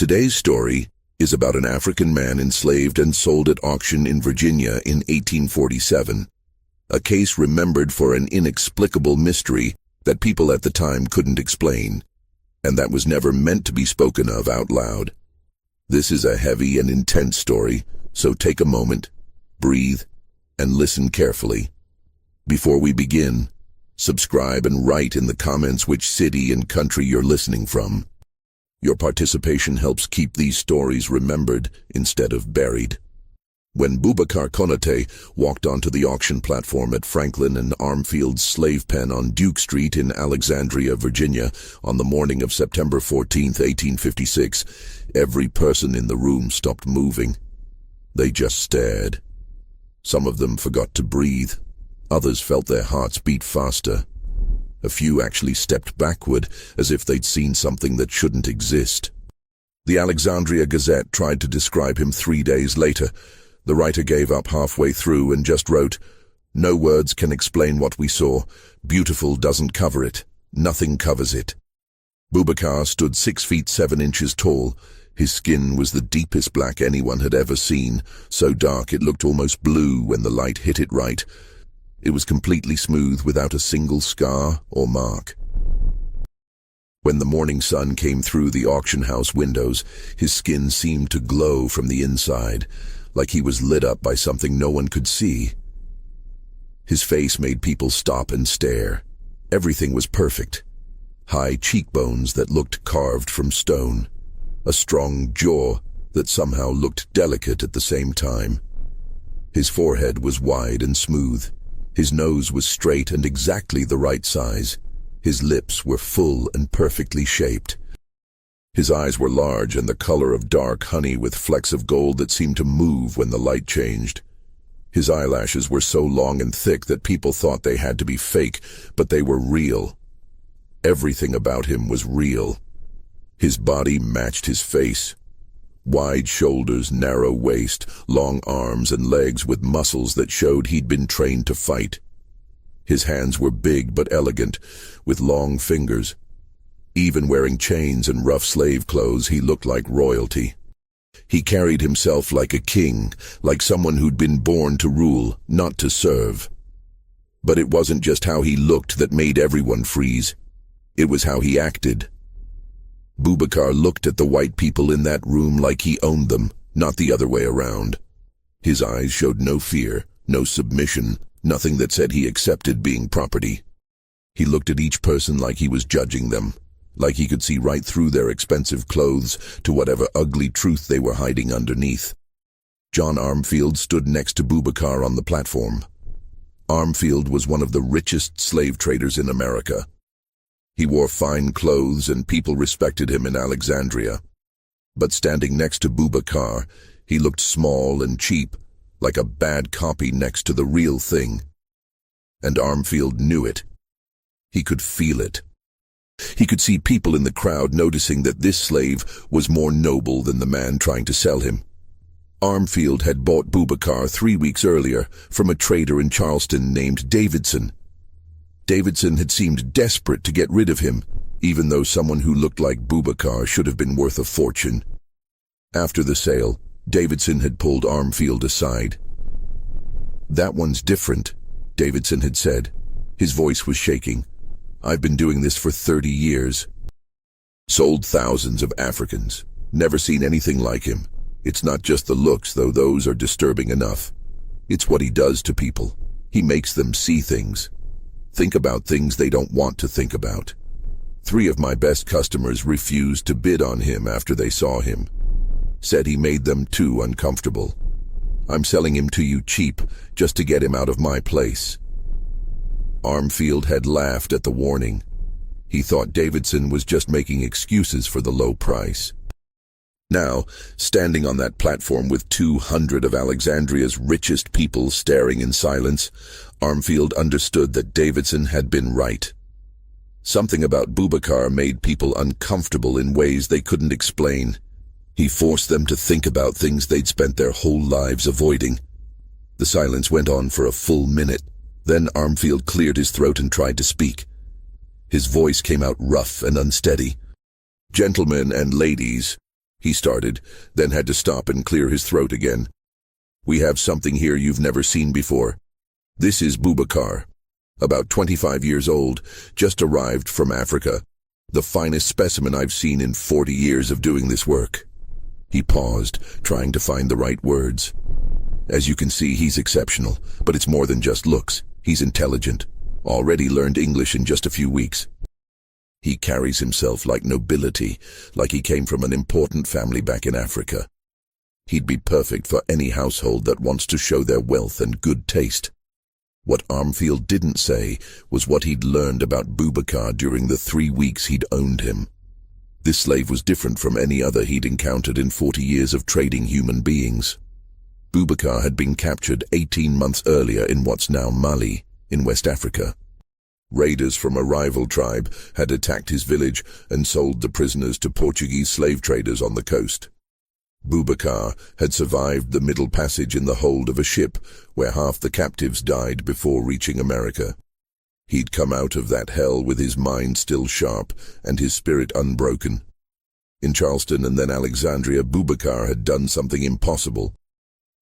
Today's story is about an African man enslaved and sold at auction in Virginia in 1847, a case remembered for an inexplicable mystery that people at the time couldn't explain, and that was never meant to be spoken of out loud. This is a heavy and intense story, so take a moment, breathe, and listen carefully. Before we begin, subscribe and write in the comments which city and country you're listening from. Your participation helps keep these stories remembered instead of buried. When Boubacar Konaté walked onto the auction platform at Franklin and Armfield's slave pen on Duke Street in Alexandria, Virginia, on the morning of September 14, 1856, every person in the room stopped moving. They just stared. Some of them forgot to breathe. Others felt their hearts beat faster. A few actually stepped backward, as if they'd seen something that shouldn't exist. The Alexandria Gazette tried to describe him 3 days later. The writer gave up halfway through and just wrote, "No words can explain what we saw. Beautiful doesn't cover it. Nothing covers it." Boubacar stood 6 feet 7 inches tall. His skin was the deepest black anyone had ever seen, so dark it looked almost blue when the light hit it right. It was completely smooth without a single scar or mark. When the morning sun came through the auction house windows, his skin seemed to glow from the inside, like he was lit up by something no one could see. His face made people stop and stare. Everything was perfect. High cheekbones that looked carved from stone. A strong jaw that somehow looked delicate at the same time. His forehead was wide and smooth. His nose was straight and exactly the right size. His lips were full and perfectly shaped. His eyes were large and the color of dark honey with flecks of gold that seemed to move when the light changed. His eyelashes were so long and thick that people thought they had to be fake, but they were real. Everything about him was real. His body matched his face. Wide shoulders, narrow waist, long arms and legs with muscles that showed he'd been trained to fight. His hands were big but elegant, with long fingers. Even wearing chains and rough slave clothes, he looked like royalty. He carried himself like a king, like someone who'd been born to rule, not to serve. But it wasn't just how he looked that made everyone freeze. It was how he acted. Boubacar looked at the white people in that room like he owned them, not the other way around. His eyes showed no fear, no submission, nothing that said he accepted being property. He looked at each person like he was judging them, like he could see right through their expensive clothes to whatever ugly truth they were hiding underneath. John Armfield stood next to Boubacar on the platform. Armfield was one of the richest slave traders in America. He wore fine clothes and people respected him in Alexandria. But standing next to Boubacar, he looked small and cheap, like a bad copy next to the real thing. And Armfield knew it. He could feel it. He could see people in the crowd noticing that this slave was more noble than the man trying to sell him. Armfield had bought Boubacar 3 weeks earlier from a trader in Charleston named Davidson. Davidson had seemed desperate to get rid of him, even though someone who looked like Boubacar should have been worth a fortune. After the sale, Davidson had pulled Armfield aside. "That one's different," Davidson had said. His voice was shaking. "I've been doing this for 30 years. Sold thousands of Africans. Never seen anything like him. It's not just the looks, though those are disturbing enough. It's what he does to people. He makes them see things. Think about things they don't want to think about. 3 of my best customers refused to bid on him after they saw him. Said he made them too uncomfortable. I'm selling him to you cheap, just to get him out of my place." Armfield had laughed at the warning. He thought Davidson was just making excuses for the low price. Now, standing on that platform with 200 of Alexandria's richest people staring in silence, Armfield understood that Davidson had been right. Something about Boubacar made people uncomfortable in ways they couldn't explain. He forced them to think about things they'd spent their whole lives avoiding. The silence went on for a full minute. Then Armfield cleared his throat and tried to speak. His voice came out rough and unsteady. "Gentlemen and ladies, he started, then had to stop and clear his throat again. "We have something here you've never seen before. This is Boubacar, about 25 years old, just arrived from Africa. The finest specimen I've seen in 40 years of doing this work." He paused, trying to find the right words. "As you can see, he's exceptional, but it's more than just looks. He's intelligent. Already learned English in just a few weeks. He carries himself like nobility, like he came from an important family back in Africa. He'd be perfect for any household that wants to show their wealth and good taste." What Armfield didn't say was what he'd learned about Boubacar during the 3 weeks he'd owned him. This slave was different from any other he'd encountered in 40 years of trading human beings. Boubacar had been captured 18 months earlier in what's now Mali, in West Africa. Raiders from a rival tribe had attacked his village and sold the prisoners to Portuguese slave traders on the coast. Boubacar had survived the Middle Passage in the hold of a ship where half the captives died before reaching America. He'd come out of that hell with his mind still sharp and his spirit unbroken. In Charleston and then Alexandria, Boubacar had done something impossible.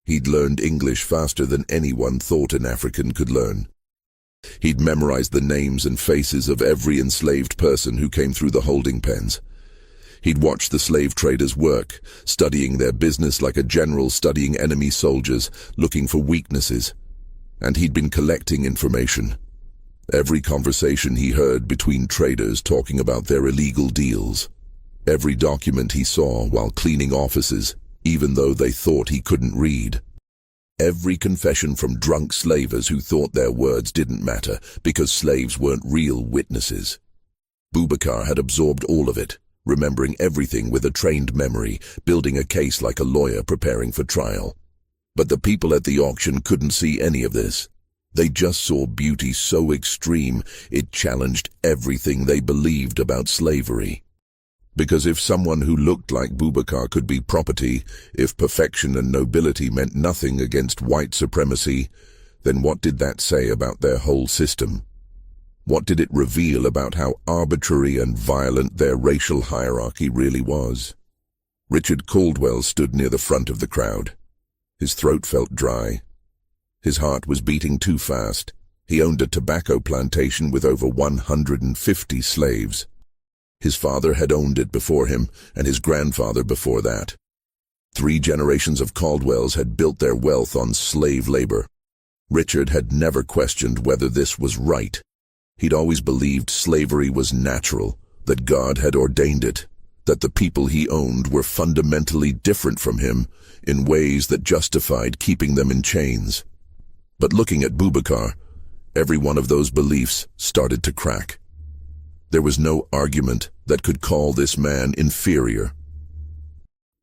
He'd learned English faster than anyone thought an African could learn. He'd memorized the names and faces of every enslaved person who came through the holding pens. He'd watched the slave traders work, studying their business like a general studying enemy soldiers, looking for weaknesses. And he'd been collecting information. Every conversation he heard between traders talking about their illegal deals. Every document he saw while cleaning offices, even though they thought he couldn't read. Every confession from drunk slavers who thought their words didn't matter because slaves weren't real witnesses. Boubacar had absorbed all of it, remembering everything with a trained memory, building a case like a lawyer preparing for trial. But the people at the auction couldn't see any of this. They just saw beauty so extreme it challenged everything they believed about slavery. Because if someone who looked like Boubacar could be property, if perfection and nobility meant nothing against white supremacy, then what did that say about their whole system? What did it reveal about how arbitrary and violent their racial hierarchy really was? Richard Caldwell stood near the front of the crowd. His throat felt dry. His heart was beating too fast. He owned a tobacco plantation with over 150 slaves. His father had owned it before him, and his grandfather before that. 3 generations of Caldwells had built their wealth on slave labor. Richard had never questioned whether this was right. He'd always believed slavery was natural, that God had ordained it, that the people he owned were fundamentally different from him in ways that justified keeping them in chains. But looking at Boubacar, every one of those beliefs started to crack. There was no argument that could call this man inferior.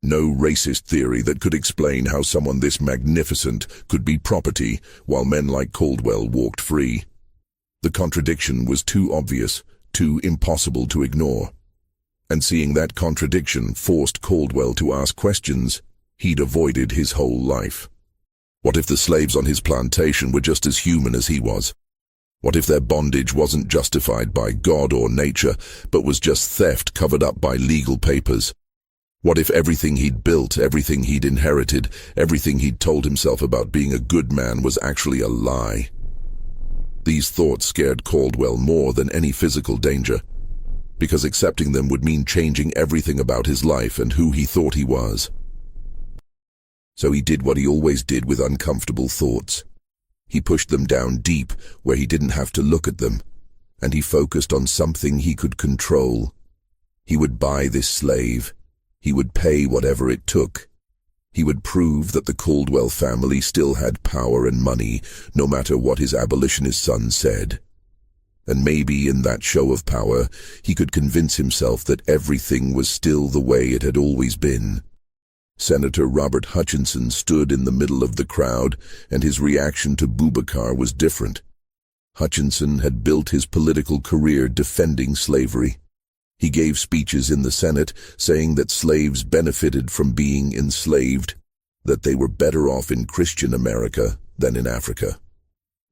No racist theory that could explain how someone this magnificent could be property while men like Caldwell walked free. The contradiction was too obvious, too impossible to ignore. And seeing that contradiction forced Caldwell to ask questions he'd avoided his whole life. What if the slaves on his plantation were just as human as he was? What if their bondage wasn't justified by God or nature, but was just theft covered up by legal papers? What if everything he'd built, everything he'd inherited, everything he'd told himself about being a good man was actually a lie? These thoughts scared Caldwell more than any physical danger, because accepting them would mean changing everything about his life and who he thought he was. So he did what he always did with uncomfortable thoughts. He pushed them down deep where he didn't have to look at them, and he focused on something he could control. He would buy this slave. He would pay whatever it took. He would prove that the Caldwell family still had power and money, no matter what his abolitionist son said. And maybe in that show of power, he could convince himself that everything was still the way it had always been. Senator Robert Hutchinson stood in the middle of the crowd, and his reaction to Boubacar was different. Hutchinson had built his political career defending slavery. He gave speeches in the Senate saying that slaves benefited from being enslaved, that they were better off in Christian America than in Africa.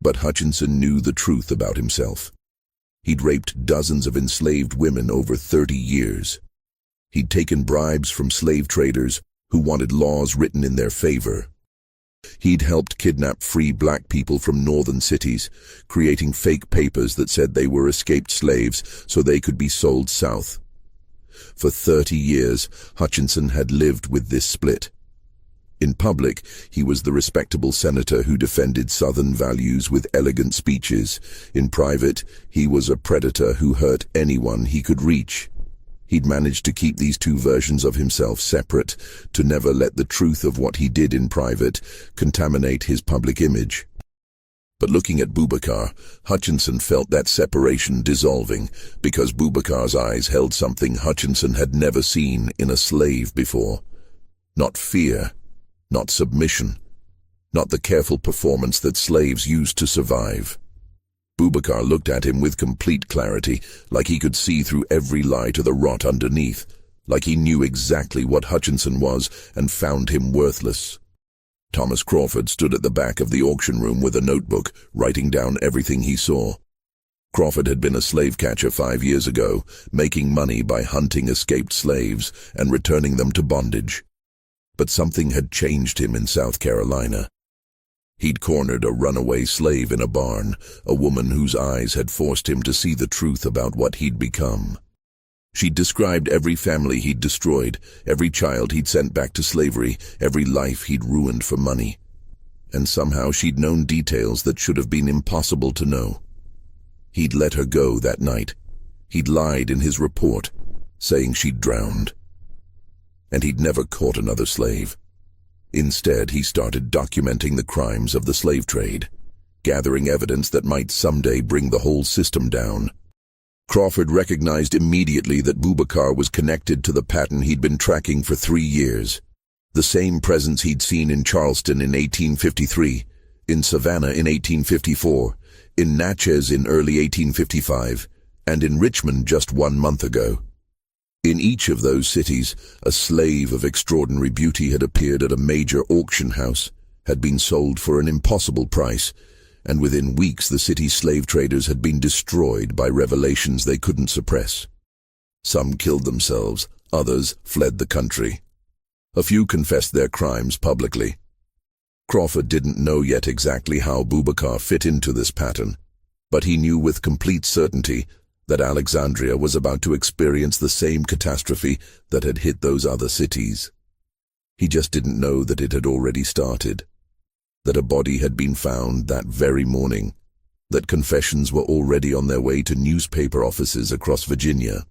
But Hutchinson knew the truth about himself. He'd raped dozens of enslaved women over 30 years. He'd taken bribes from slave traders who wanted laws written in their favor. He'd helped kidnap free black people from northern cities, creating fake papers that said they were escaped slaves so they could be sold south. For 30 years, Hutchinson had lived with this split. In public, he was the respectable senator who defended Southern values with elegant speeches. In private, he was a predator who hurt anyone he could reach. He'd managed to keep these two versions of himself separate, to never let the truth of what he did in private contaminate his public image. But looking at Boubacar, Hutchinson felt that separation dissolving, because Boubacar's eyes held something Hutchinson had never seen in a slave before. Not fear, not submission, not the careful performance that slaves used to survive. Boubacar looked at him with complete clarity, like he could see through every lie to the rot underneath, like he knew exactly what Hutchinson was and found him worthless. Thomas Crawford stood at the back of the auction room with a notebook, writing down everything he saw. Crawford had been a slave catcher 5 years ago, making money by hunting escaped slaves and returning them to bondage. But something had changed him in South Carolina. He'd cornered a runaway slave in a barn, a woman whose eyes had forced him to see the truth about what he'd become. She'd described every family he'd destroyed, every child he'd sent back to slavery, every life he'd ruined for money. And somehow she'd known details that should have been impossible to know. He'd let her go that night. He'd lied in his report, saying she'd drowned. And he'd never caught another slave. Instead, he started documenting the crimes of the slave trade, gathering evidence that might someday bring the whole system down. Crawford recognized immediately that Boubacar was connected to the pattern he'd been tracking for 3 years. The same presence he'd seen in Charleston in 1853, in Savannah in 1854, in Natchez in early 1855, and in Richmond just 1 month ago. In each of those cities, a slave of extraordinary beauty had appeared at a major auction house, had been sold for an impossible price, and within weeks the city's slave traders had been destroyed by revelations they couldn't suppress. Some killed themselves, others fled the country. A few confessed their crimes publicly. Crawford didn't know yet exactly how Boubacar fit into this pattern, but he knew with complete certainty that Alexandria was about to experience the same catastrophe that had hit those other cities. He just didn't know that it had already started, that a body had been found that very morning, that confessions were already on their way to newspaper offices across Virginia.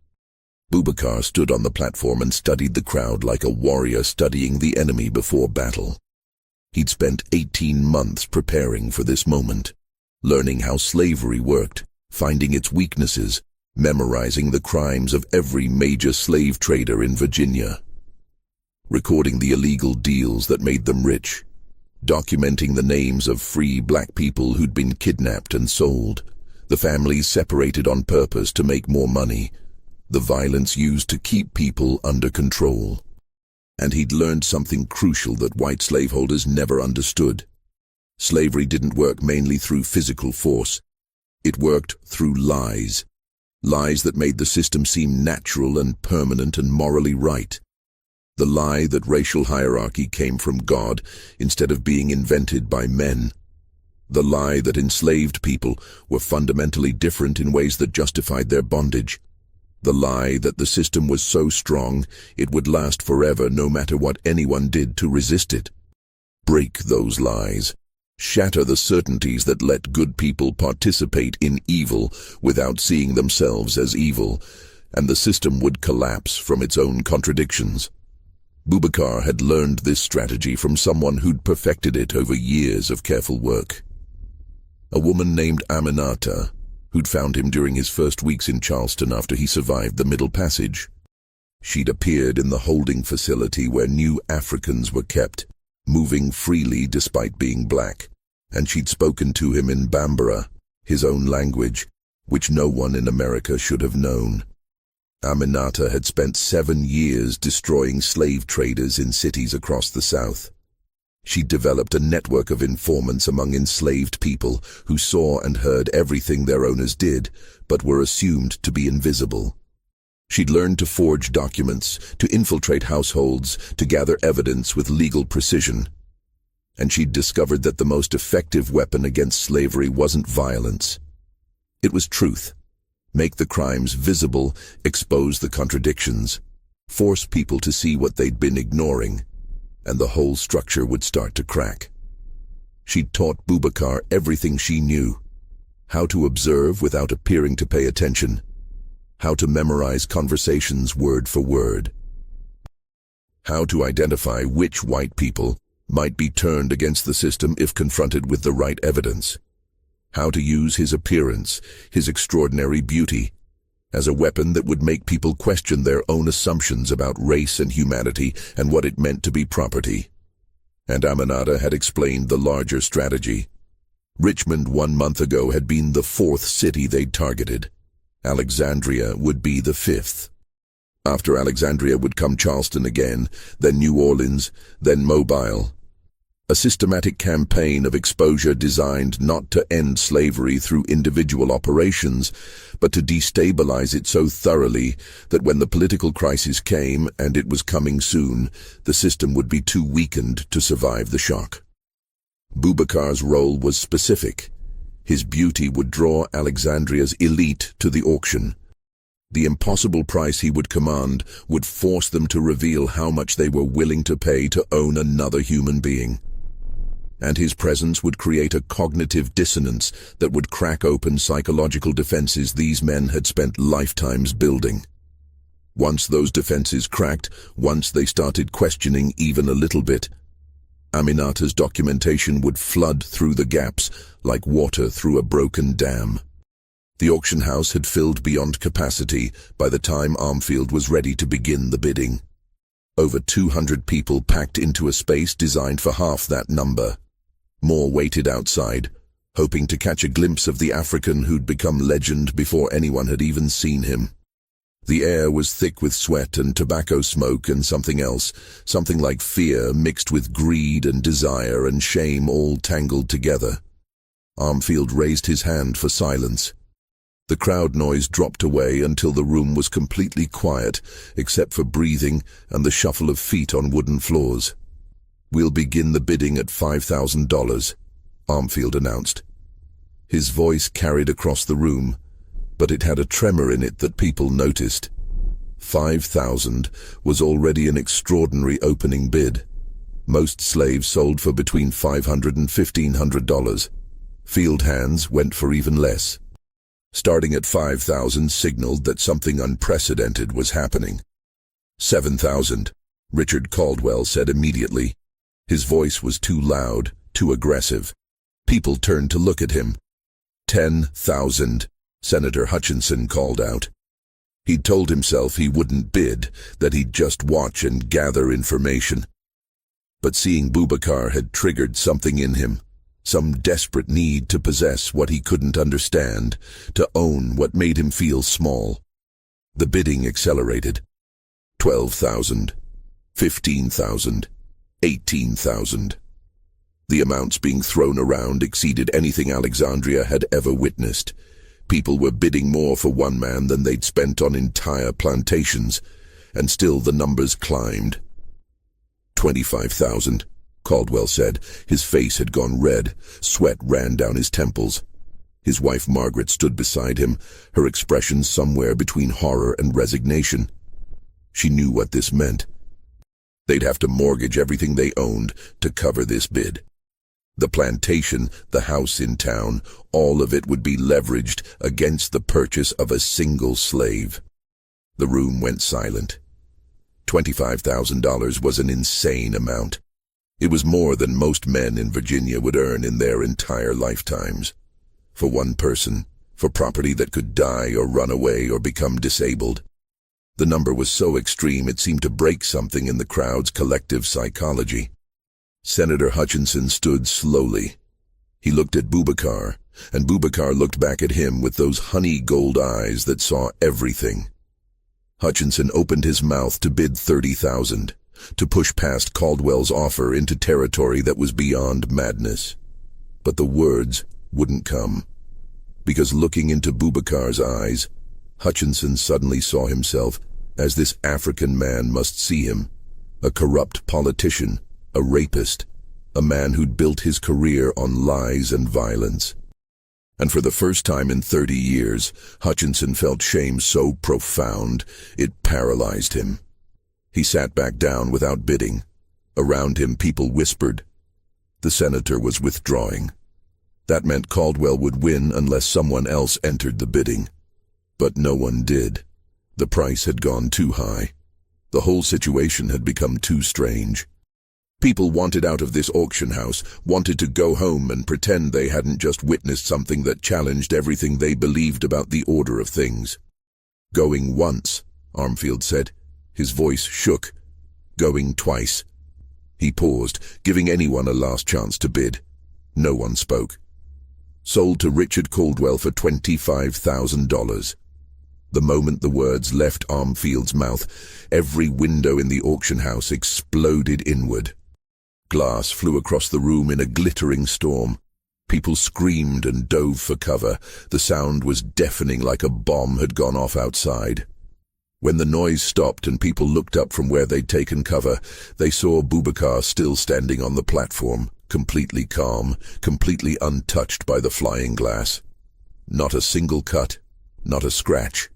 Boubacar stood on the platform and studied the crowd like a warrior studying the enemy before battle. He'd spent 18 months preparing for this moment, learning how slavery worked, finding its weaknesses, memorizing the crimes of every major slave trader in Virginia, recording the illegal deals that made them rich, documenting the names of free black people who'd been kidnapped and sold, the families separated on purpose to make more money, the violence used to keep people under control. And he'd learned something crucial that white slaveholders never understood. Slavery didn't work mainly through physical force. It worked through lies. Lies that made the system seem natural and permanent and morally right. The lie that racial hierarchy came from God instead of being invented by men. The lie that enslaved people were fundamentally different in ways that justified their bondage. The lie that the system was so strong it would last forever no matter what anyone did to resist it. Break those lies. Shatter the certainties that let good people participate in evil without seeing themselves as evil, and the system would collapse from its own contradictions. Boubacar had learned this strategy from someone who'd perfected it over years of careful work. A woman named Aminata, who'd found him during his first weeks in Charleston after he survived the Middle Passage. She'd appeared in the holding facility where new Africans were kept, moving freely despite being black, and she'd spoken to him in Bambara, his own language, which no one in America should have known. Aminata had spent 7 years destroying slave traders in cities across the South. She'd developed a network of informants among enslaved people who saw and heard everything their owners did, but were assumed to be invisible. She'd learned to forge documents, to infiltrate households, to gather evidence with legal precision. And she'd discovered that the most effective weapon against slavery wasn't violence. It was truth. Make the crimes visible, expose the contradictions, force people to see what they'd been ignoring, and the whole structure would start to crack. She'd taught Boubacar everything she knew: how to observe without appearing to pay attention, how to memorize conversations word for word, how to identify which white people might be turned against the system if confronted with the right evidence, how to use his appearance, his extraordinary beauty, as a weapon that would make people question their own assumptions about race and humanity and what it meant to be property. And Aminata had explained the larger strategy. Richmond 1 month ago had been the 4th city they'd targeted. Alexandria would be the 5th. After Alexandria would come Charleston again, then New Orleans, then Mobile. A systematic campaign of exposure designed not to end slavery through individual operations, but to destabilize it so thoroughly that when the political crisis came, and it was coming soon, the system would be too weakened to survive the shock. Boubacar's role was specific. His beauty would draw Alexandria's elite to the auction. The impossible price he would command would force them to reveal how much they were willing to pay to own another human being. And his presence would create a cognitive dissonance that would crack open psychological defenses these men had spent lifetimes building. Once those defenses cracked, once they started questioning even a little bit, Aminata's documentation would flood through the gaps like water through a broken dam. The auction house had filled beyond capacity by the time Armfield was ready to begin the bidding. Over 200 people packed into a space designed for half that number. More waited outside, hoping to catch a glimpse of the African who'd become legend before anyone had even seen him. The air was thick with sweat and tobacco smoke and something else, something like fear mixed with greed and desire and shame all tangled together. Armfield raised his hand for silence. The crowd noise dropped away until the room was completely quiet, except for breathing and the shuffle of feet on wooden floors. "We'll begin the bidding at $5,000, Armfield announced. His voice carried across the room, but it had a tremor in it that people noticed. 5,000 was already an extraordinary opening bid. Most slaves sold for between $500 and $1,500. Field hands went for even less. Starting at 5,000 signaled that something unprecedented was happening. 7,000, Richard Caldwell said immediately. His voice was too loud, too aggressive. People turned to look at him. 10,000, Senator Hutchinson called out. He'd told himself he wouldn't bid, that he'd just watch and gather information. But seeing Boubacar had triggered something in him, some desperate need to possess what he couldn't understand, to own what made him feel small. The bidding accelerated. 12,000, 15,000, 18,000. The amounts being thrown around exceeded anything Alexandria had ever witnessed. People were bidding more for one man than they'd spent on entire plantations, and still the numbers climbed. 25,000, Caldwell said. His face had gone red. Sweat ran down his temples. His wife Margaret stood beside him, her expression somewhere between horror and resignation. She knew what this meant. They'd have to mortgage everything they owned to cover this bid. The plantation, the house in town, all of it would be leveraged against the purchase of a single slave. The room went silent. $25,000 was an insane amount. It was more than most men in Virginia would earn in their entire lifetimes. For one person, for property that could die or run away or become disabled. The number was so extreme it seemed to break something in the crowd's collective psychology. Senator Hutchinson stood slowly. He looked at Boubacar, and Boubacar looked back at him with those honey gold eyes that saw everything. Hutchinson opened his mouth to bid 30,000, to push past Caldwell's offer into territory that was beyond madness. But the words wouldn't come, because looking into Boubacar's eyes, Hutchinson suddenly saw himself as this African man must see him, a corrupt politician, a rapist, a man who'd built his career on lies and violence. And for the first time in 30 years, Hutchinson felt shame so profound it paralyzed him. He sat back down without bidding. Around him people whispered. The senator was withdrawing. That meant Caldwell would win unless someone else entered the bidding. But no one did. The price had gone too high. The whole situation had become too strange. People wanted out of this auction house, wanted to go home and pretend they hadn't just witnessed something that challenged everything they believed about the order of things. Going once, Armfield said. His voice shook. Going twice. He paused, giving anyone a last chance to bid. No one spoke. Sold to Richard Caldwell for $25,000. The moment the words left Armfield's mouth, every window in the auction house exploded inward. Glass flew across the room in a glittering storm. People screamed and dove for cover. The sound was deafening, like a bomb had gone off outside. When the noise stopped and people looked up from where they'd taken cover, they saw Boubacar still standing on the platform, completely calm, completely untouched by the flying glass. Not a single cut, not a scratch.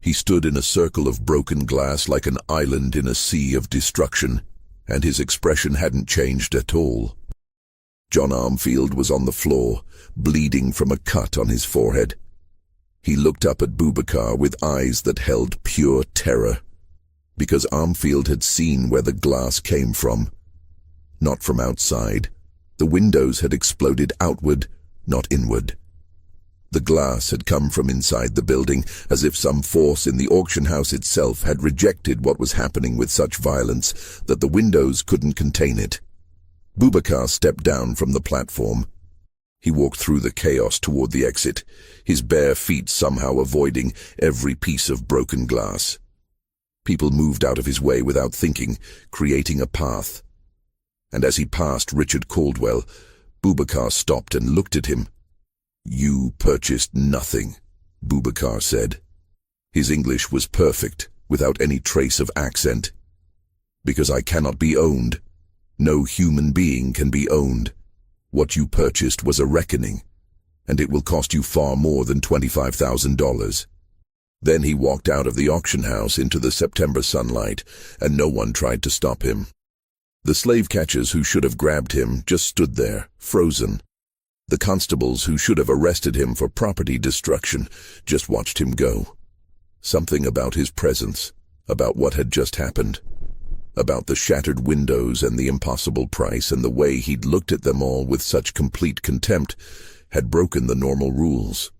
He stood in a circle of broken glass like an island in a sea of destruction, and his expression hadn't changed at all. John Armfield was on the floor, bleeding from a cut on his forehead. He looked up at Boubacar with eyes that held pure terror, because Armfield had seen where the glass came from. Not from outside. The windows had exploded outward, not inward. The glass had come from inside the building, as if some force in the auction house itself had rejected what was happening with such violence that the windows couldn't contain it. Boubacar stepped down from the platform. He walked through the chaos toward the exit, his bare feet somehow avoiding every piece of broken glass. People moved out of his way without thinking, creating a path. And as he passed Richard Caldwell, Boubacar stopped and looked at him. "You purchased nothing," Boubacar said. His English was perfect, without any trace of accent. "Because I cannot be owned. No human being can be owned. What you purchased was a reckoning, and it will cost you far more than $25,000. Then he walked out of the auction house into the September sunlight, and no one tried to stop him. The slave catchers who should have grabbed him just stood there, frozen. The constables who should have arrested him for property destruction just watched him go. Something about his presence, about what had just happened, about the shattered windows and the impossible price and the way he'd looked at them all with such complete contempt, had broken the normal rules.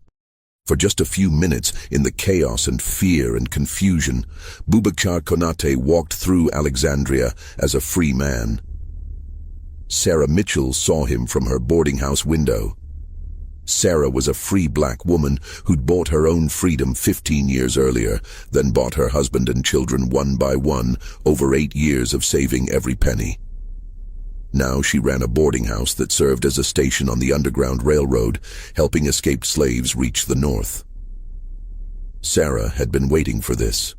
For just a few minutes, in the chaos and fear and confusion, Boubacar Konate walked through Alexandria as a free man. Sarah Mitchell saw him from her boarding house window. Sarah was a free black woman who'd bought her own freedom 15 years earlier, then bought her husband and children one by one over 8 years of saving every penny. Now she ran a boarding house that served as a station on the Underground Railroad, helping escaped slaves reach the north. Sarah had been waiting for this.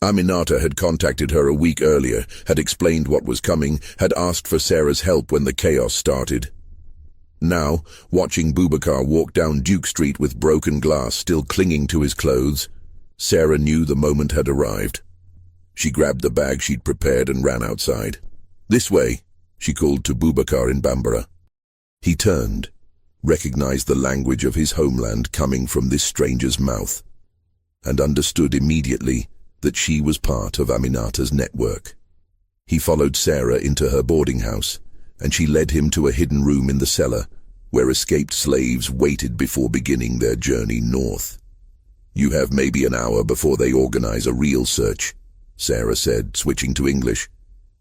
Aminata had contacted her a week earlier, had explained what was coming, had asked for Sarah's help when the chaos started. Now, watching Boubacar walk down Duke Street with broken glass still clinging to his clothes, Sarah knew the moment had arrived. She grabbed the bag she'd prepared and ran outside. "This way," she called to Boubacar in Bambara. He turned, recognized the language of his homeland coming from this stranger's mouth, and understood immediately that she was part of Aminata's network. He followed Sarah into her boarding house, and she led him to a hidden room in the cellar, where escaped slaves waited before beginning their journey north. "You have maybe an hour before they organize a real search," Sarah said, switching to English.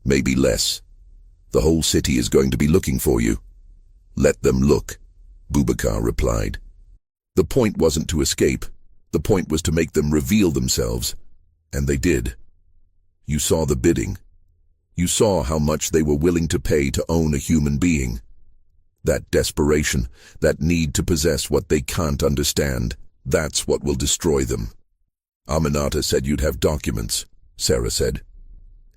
"Maybe less. The whole city is going to be looking for you." "Let them look," Boubacar replied. The point wasn't to escape. The point was to make them reveal themselves. And they did. You saw the bidding. You saw how much they were willing to pay to own a human being. That desperation, that need to possess what they can't understand, That's what will destroy them. Aminata said you'd have documents, Sarah said.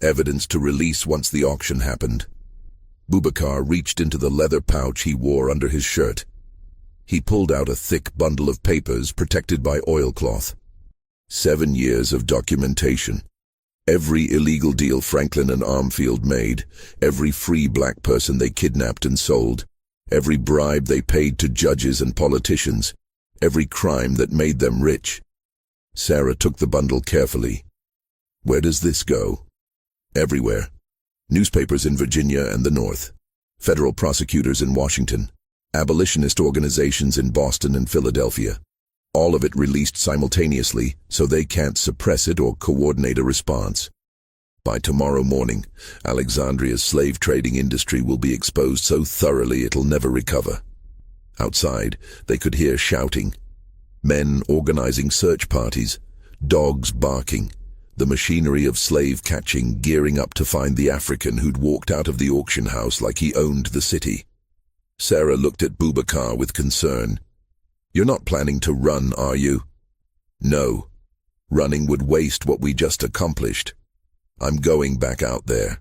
Evidence to release once the auction happened. Boubacar reached into the leather pouch he wore under his shirt. He pulled out a thick bundle of papers protected by oilcloth. 7 years of documentation. Every illegal deal Franklin and Armfield made, every free black person they kidnapped and sold, every bribe they paid to judges and politicians, every crime that made them rich. Sarah took the bundle carefully. Where does this go? Everywhere. Newspapers in Virginia and the North, federal prosecutors in Washington, abolitionist organizations in Boston and Philadelphia. All of it released simultaneously, so they can't suppress it or coordinate a response. By tomorrow morning, Alexandria's slave trading industry will be exposed so thoroughly it'll never recover. Outside, they could hear shouting, men organizing search parties, dogs barking, the machinery of slave catching gearing up to find the African who'd walked out of the auction house like he owned the city. Sarah looked at Boubacar with concern. You're not planning to run, are you? No. Running would waste what we just accomplished. I'm going back out there.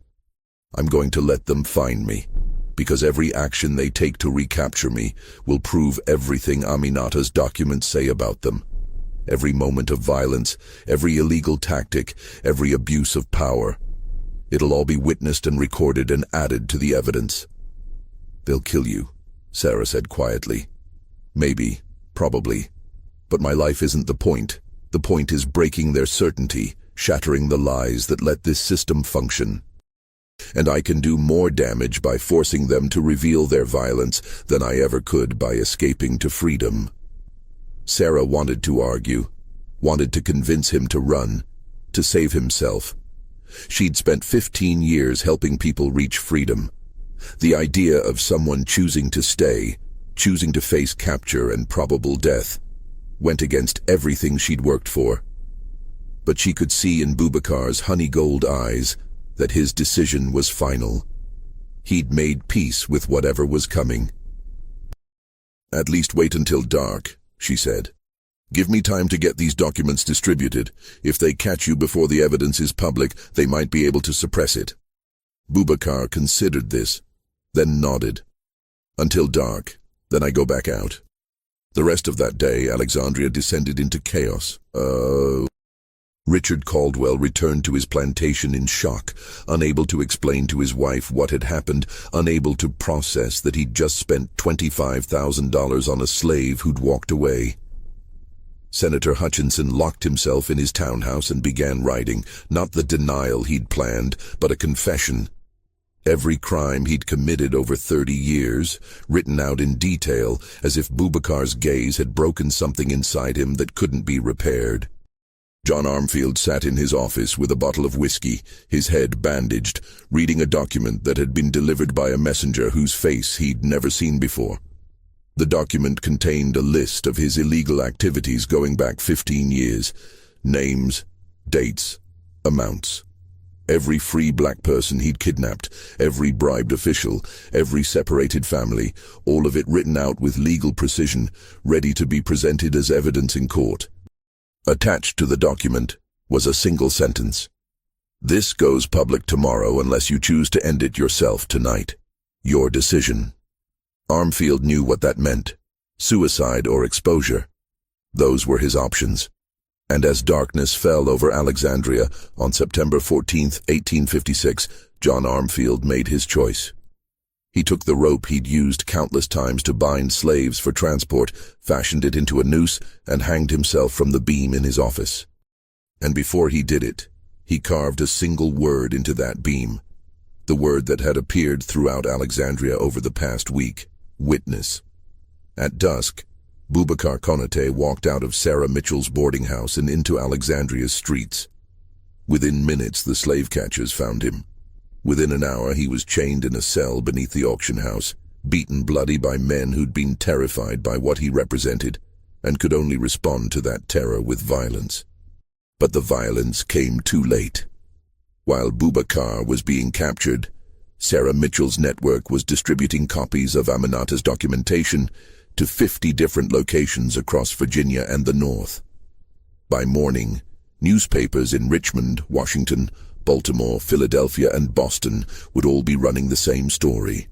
I'm going to let them find me, because every action they take to recapture me will prove everything Aminata's documents say about them. Every moment of violence, every illegal tactic, every abuse of power. It'll all be witnessed and recorded and added to the evidence. They'll kill you, Sarah said quietly. Maybe, probably. But my life isn't the point. The point is breaking their certainty, shattering the lies that let this system function. And I can do more damage by forcing them to reveal their violence than I ever could by escaping to freedom. Sarah wanted to argue, wanted to convince him to run, to save himself. She'd spent 15 years helping people reach freedom. The idea of someone choosing to stay, choosing to face capture and probable death, went against everything she'd worked for. But she could see in Boubacar's honey-gold eyes that his decision was final. He'd made peace with whatever was coming. At least wait until dark, she said. Give me time to get these documents distributed. If they catch you before the evidence is public, they might be able to suppress it. Boubacar considered this, then nodded. Until dark, then I go back out. The rest of that day, Alexandria descended into chaos. Richard Caldwell returned to his plantation in shock, unable to explain to his wife what had happened, unable to process that he'd just spent $25,000 on a slave who'd walked away. Senator Hutchinson locked himself in his townhouse and began writing, not the denial he'd planned, but a confession. Every crime he'd committed over 30 years, written out in detail, as if Boubacar's gaze had broken something inside him that couldn't be repaired. John Armfield sat in his office with a bottle of whiskey, his head bandaged, reading a document that had been delivered by a messenger whose face he'd never seen before. The document contained a list of his illegal activities going back 15 years. Names, dates, amounts. Every free black person he'd kidnapped, every bribed official, every separated family, all of it written out with legal precision, ready to be presented as evidence in court. Attached to the document was a single sentence. This goes public tomorrow unless you choose to end it yourself tonight. Your decision. Armfield knew what that meant. Suicide or exposure. Those were his options. And as darkness fell over Alexandria on September 14, 1856, John Armfield made his choice. He took the rope he'd used countless times to bind slaves for transport, fashioned it into a noose, and hanged himself from the beam in his office. And before he did it, he carved a single word into that beam, the word that had appeared throughout Alexandria over the past week: witness. At dusk, Boubacar Konate walked out of Sarah Mitchell's boarding house and into Alexandria's streets. Within minutes, the slave catchers found him. Within an hour, he was chained in a cell beneath the auction house, beaten bloody by men who'd been terrified by what he represented, and could only respond to that terror with violence. But the violence came too late. While Boubacar was being captured, Sarah Mitchell's network was distributing copies of Aminata's documentation, to 50 different locations across Virginia and the North. By morning, newspapers in Richmond, Washington, Baltimore, Philadelphia, and Boston would all be running the same story.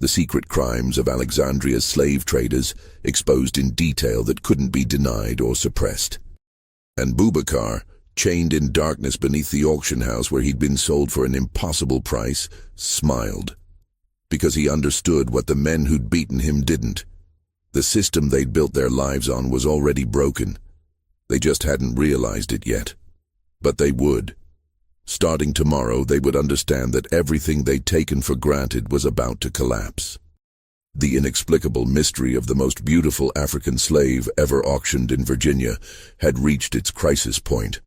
The secret crimes of Alexandria's slave traders, exposed in detail that couldn't be denied or suppressed. And Boubacar, chained in darkness beneath the auction house where he'd been sold for an impossible price, smiled. Because he understood what the men who'd beaten him didn't. The system they'd built their lives on was already broken. They just hadn't realized it yet. But they would. Starting tomorrow, they would understand that everything they'd taken for granted was about to collapse. The inexplicable mystery of the most beautiful African slave ever auctioned in Virginia had reached its crisis point,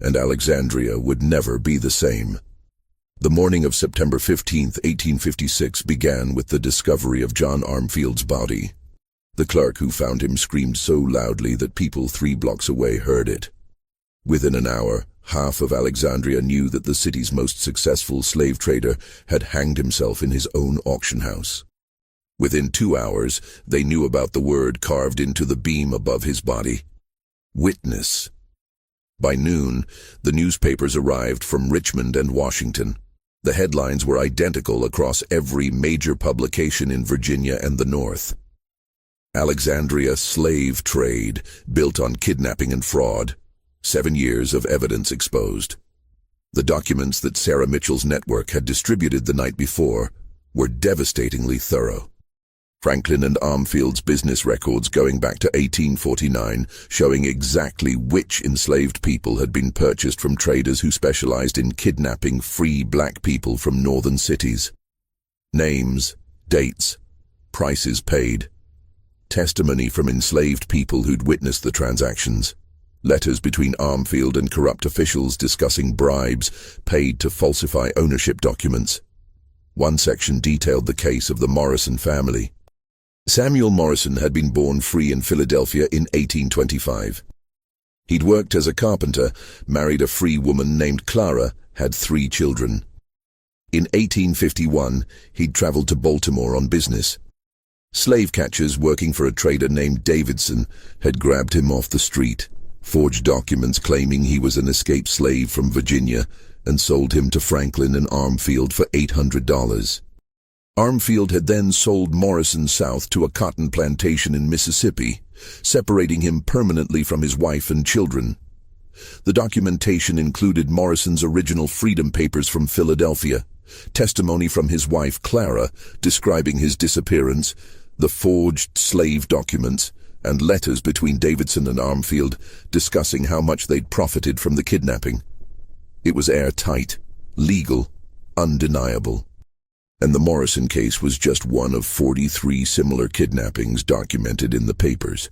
and Alexandria would never be the same. The morning of September 15, 1856 began with the discovery of John Armfield's body. The clerk who found him screamed so loudly that people 3 blocks away heard it. Within an hour, half of Alexandria knew that the city's most successful slave trader had hanged himself in his own auction house. Within 2 hours, they knew about the word carved into the beam above his body: witness. By noon, the newspapers arrived from Richmond and Washington. The headlines were identical across every major publication in Virginia and the North. Alexandria slave trade, built on kidnapping and fraud. 7 years of evidence exposed. The documents that Sarah Mitchell's network had distributed the night before were devastatingly thorough. Franklin and Armfield's business records going back to 1849, showing exactly which enslaved people had been purchased from traders who specialized in kidnapping free black people from northern cities. Names, dates, prices paid. Testimony from enslaved people who'd witnessed the transactions. Letters between Armfield and corrupt officials discussing bribes paid to falsify ownership documents. One section detailed the case of the Morrison family. Samuel Morrison had been born free in Philadelphia in 1825. He'd worked as a carpenter, married a free woman named Clara, had 3 children. In 1851, he'd traveled to Baltimore on business. Slave catchers working for a trader named Davidson had grabbed him off the street, forged documents claiming he was an escaped slave from Virginia, and sold him to Franklin and Armfield for $800. Armfield had then sold Morrison south to a cotton plantation in Mississippi, separating him permanently from his wife and children. The documentation included Morrison's original freedom papers from Philadelphia, testimony from his wife Clara describing his disappearance, the forged slave documents, and letters between Davidson and Armfield discussing how much they'd profited from the kidnapping. It was airtight, legal, undeniable. And the Morrison case was just one of 43 similar kidnappings documented in the papers.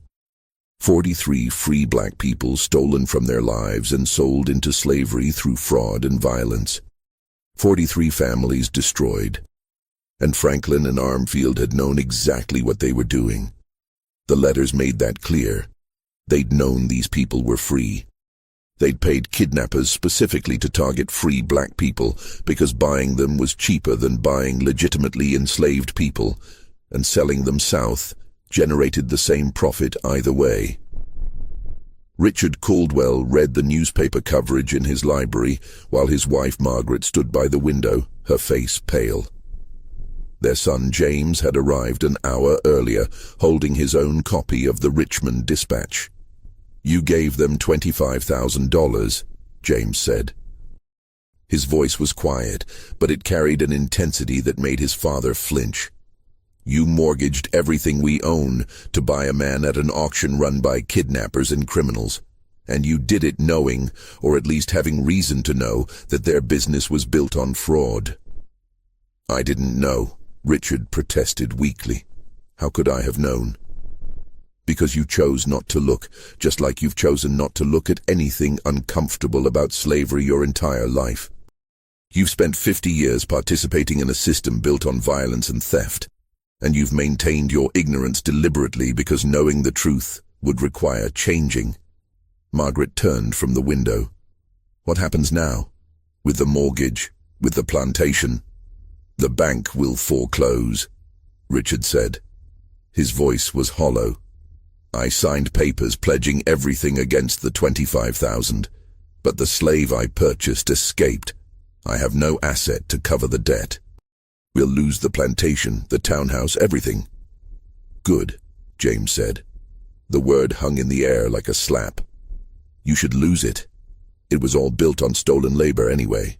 43 free black people stolen from their lives and sold into slavery through fraud and violence. 43 families destroyed. And Franklin and Armfield had known exactly what they were doing. The letters made that clear. They'd known these people were free. They'd paid kidnappers specifically to target free black people because buying them was cheaper than buying legitimately enslaved people, and selling them south generated the same profit either way. Richard Caldwell read the newspaper coverage in his library while his wife Margaret stood by the window, her face pale. Their son James had arrived an hour earlier, holding his own copy of the Richmond Dispatch. "You gave them $25,000, James said. His voice was quiet, but it carried an intensity that made his father flinch. "You mortgaged everything we own to buy a man at an auction run by kidnappers and criminals. And you did it knowing, or at least having reason to know, that their business was built on fraud." "I didn't know," Richard protested weakly. "How could I have known?" "Because you chose not to look, just like you've chosen not to look at anything uncomfortable about slavery your entire life. You've spent 50 years participating in a system built on violence and theft, and you've maintained your ignorance deliberately because knowing the truth would require changing." Margaret turned from the window. "What happens now? With the mortgage? With the plantation?" "The bank will foreclose," Richard said. His voice was hollow. "I signed papers pledging everything against the 25,000, but the slave I purchased escaped. I have no asset to cover the debt. We'll lose the plantation, the townhouse, everything." "Good," James said. The word hung in the air like a slap. "You should lose it. It was all built on stolen labor anyway.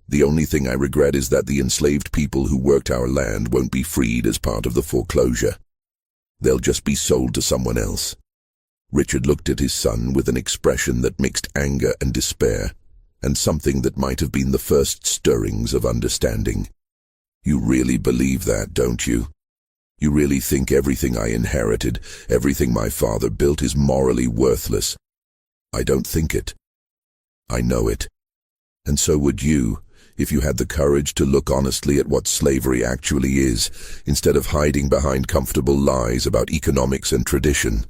The only thing I regret is that the enslaved people who worked our land won't be freed as part of the foreclosure. They'll just be sold to someone else." Richard looked at his son with an expression that mixed anger and despair, and something that might have been the first stirrings of understanding. "You really believe that, don't you? You really think everything I inherited, everything my father built, is morally worthless?" "I don't think it. I know it. And so would you, if you had the courage to look honestly at what slavery actually is, instead of hiding behind comfortable lies about economics and tradition."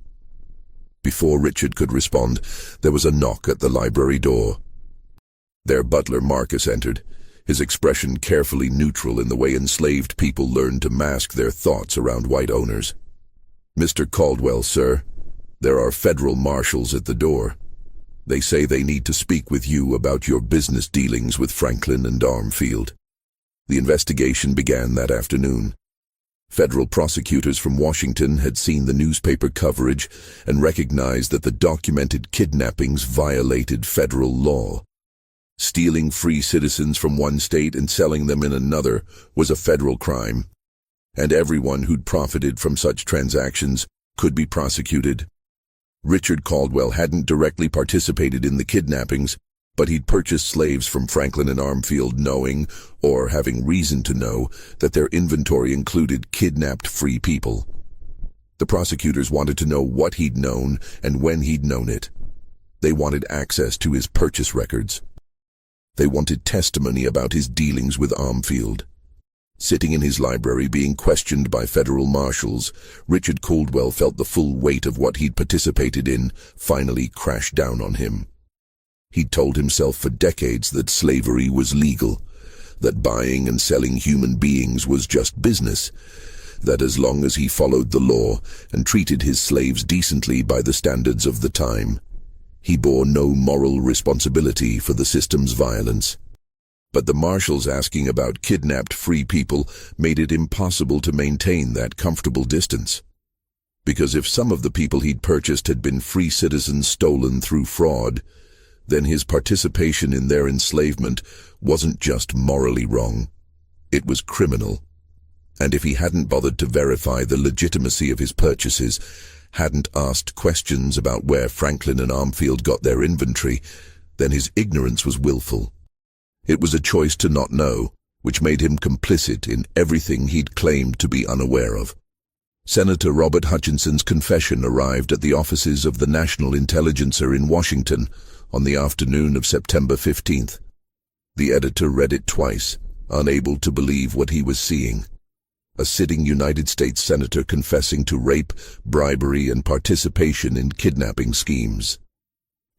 Before Richard could respond, there was a knock at the library door. Their butler Marcus entered, his expression carefully neutral in the way enslaved people learned to mask their thoughts around white owners. "Mr. Caldwell, sir. There are federal marshals at the door. They say they need to speak with you about your business dealings with Franklin and Armfield." The investigation began that afternoon. Federal prosecutors from Washington had seen the newspaper coverage and recognized that the documented kidnappings violated federal law. Stealing free citizens from one state and selling them in another was a federal crime, and everyone who'd profited from such transactions could be prosecuted. Richard Caldwell hadn't directly participated in the kidnappings, but he'd purchased slaves from Franklin and Armfield knowing, or having reason to know, that their inventory included kidnapped free people. The prosecutors wanted to know what he'd known and when he'd known it. They wanted access to his purchase records. They wanted testimony about his dealings with Armfield. Sitting in his library being questioned by federal marshals, Richard Caldwell felt the full weight of what he'd participated in finally crash down on him. He'd told himself for decades that slavery was legal, that buying and selling human beings was just business, that as long as he followed the law and treated his slaves decently by the standards of the time, he bore no moral responsibility for the system's violence. But the marshals asking about kidnapped free people made it impossible to maintain that comfortable distance. Because if some of the people he'd purchased had been free citizens stolen through fraud, then his participation in their enslavement wasn't just morally wrong, it was criminal. And if he hadn't bothered to verify the legitimacy of his purchases, hadn't asked questions about where Franklin and Armfield got their inventory, then his ignorance was willful. It was a choice to not know, which made him complicit in everything he'd claimed to be unaware of. Senator Robert Hutchinson's confession arrived at the offices of the National Intelligencer in Washington on the afternoon of September 15th. The editor read it twice, unable to believe what he was seeing. A sitting United States senator confessing to rape, bribery, and participation in kidnapping schemes.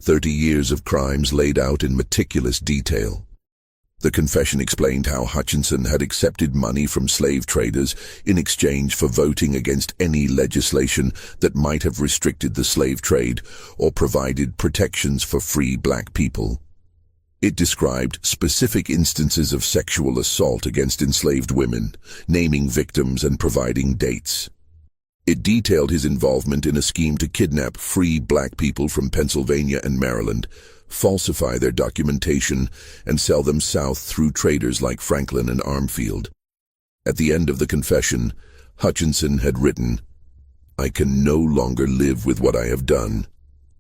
30 years of crimes laid out in meticulous detail. The confession explained how Hutchinson had accepted money from slave traders in exchange for voting against any legislation that might have restricted the slave trade or provided protections for free black people. It described specific instances of sexual assault against enslaved women, naming victims and providing dates. It detailed his involvement in a scheme to kidnap free black people from Pennsylvania and Maryland, falsify their documentation, and sell them south through traders like Franklin and Armfield. At the end of the confession, Hutchinson had written, "I can no longer live with what I have done.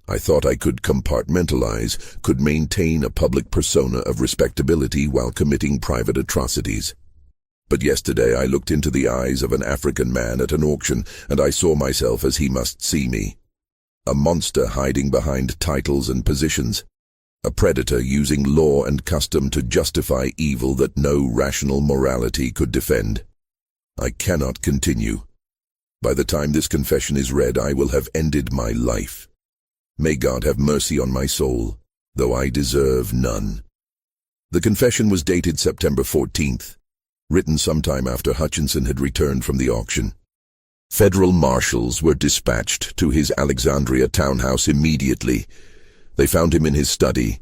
I thought I could compartmentalize, could maintain a public persona of respectability while committing private atrocities. But yesterday I looked into the eyes of an African man at an auction, and I saw myself as he must see me. A monster hiding behind titles and positions. A predator using law and custom to justify evil that no rational morality could defend. I cannot continue. By the time this confession is read, I will have ended my life. May God have mercy on my soul, though I deserve none." The confession was dated September 14th, written sometime after Hutchinson had returned from the auction. Federal marshals were dispatched to his Alexandria townhouse immediately. They found him in his study,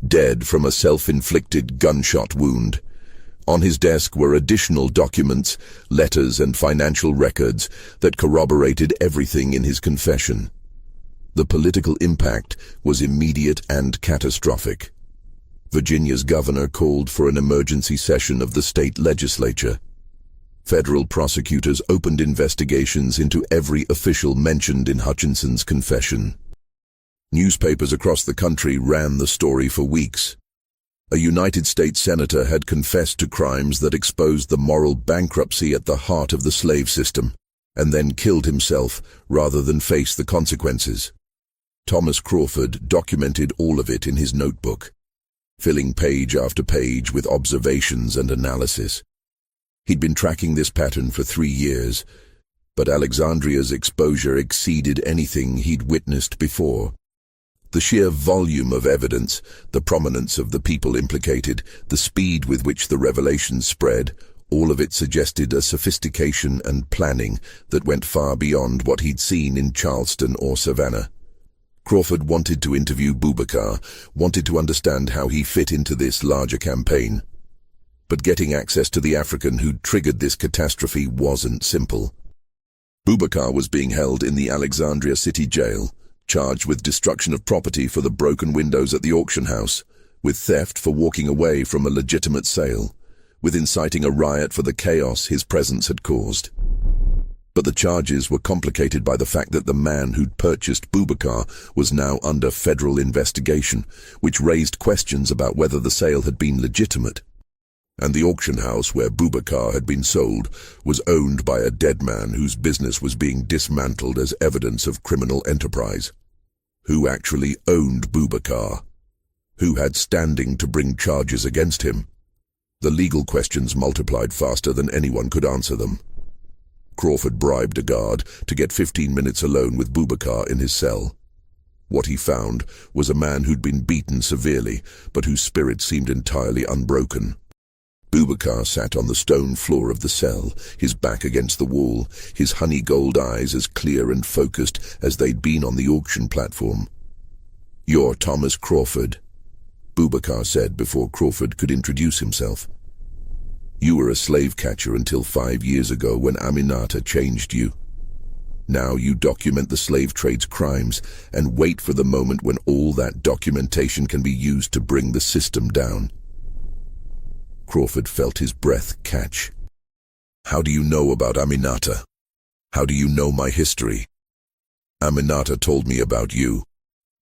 dead from a self-inflicted gunshot wound. On his desk were additional documents, letters, and financial records that corroborated everything in his confession. The political impact was immediate and catastrophic. Virginia's governor called for an emergency session of the state legislature. Federal prosecutors opened investigations into every official mentioned in Hutchinson's confession. Newspapers across the country ran the story for weeks. A United States senator had confessed to crimes that exposed the moral bankruptcy at the heart of the slave system, and then killed himself rather than face the consequences. Thomas Crawford documented all of it in his notebook, filling page after page with observations and analysis. He'd been tracking this pattern for 3 years, but Alexandria's exposure exceeded anything he'd witnessed before. The sheer volume of evidence, the prominence of the people implicated, the speed with which the revelations spread, all of it suggested a sophistication and planning that went far beyond what he'd seen in Charleston or Savannah. Crawford wanted to interview Boubacar, wanted to understand how he fit into this larger campaign. But getting access to the African who'd triggered this catastrophe wasn't simple. Boubacar was being held in the Alexandria City Jail, charged with destruction of property for the broken windows at the auction house, with theft for walking away from a legitimate sale, with inciting a riot for the chaos his presence had caused. But the charges were complicated by the fact that the man who'd purchased Boubacar was now under federal investigation, which raised questions about whether the sale had been legitimate. And the auction house where Boubacar had been sold was owned by a dead man whose business was being dismantled as evidence of criminal enterprise. Who actually owned Boubacar? Who had standing to bring charges against him? The legal questions multiplied faster than anyone could answer them. Crawford bribed a guard to get 15 minutes alone with Boubacar in his cell. What he found was a man who'd been beaten severely, but whose spirit seemed entirely unbroken. Boubacar sat on the stone floor of the cell, his back against the wall, his honey-gold eyes as clear and focused as they'd been on the auction platform. "You're Thomas Crawford," Boubacar said before Crawford could introduce himself. "You were a slave catcher until 5 years ago when Aminata changed you. Now you document the slave trade's crimes and wait for the moment when all that documentation can be used to bring the system down." Crawford felt his breath catch. "How do you know about Aminata? How do you know my history?" "Aminata told me about you,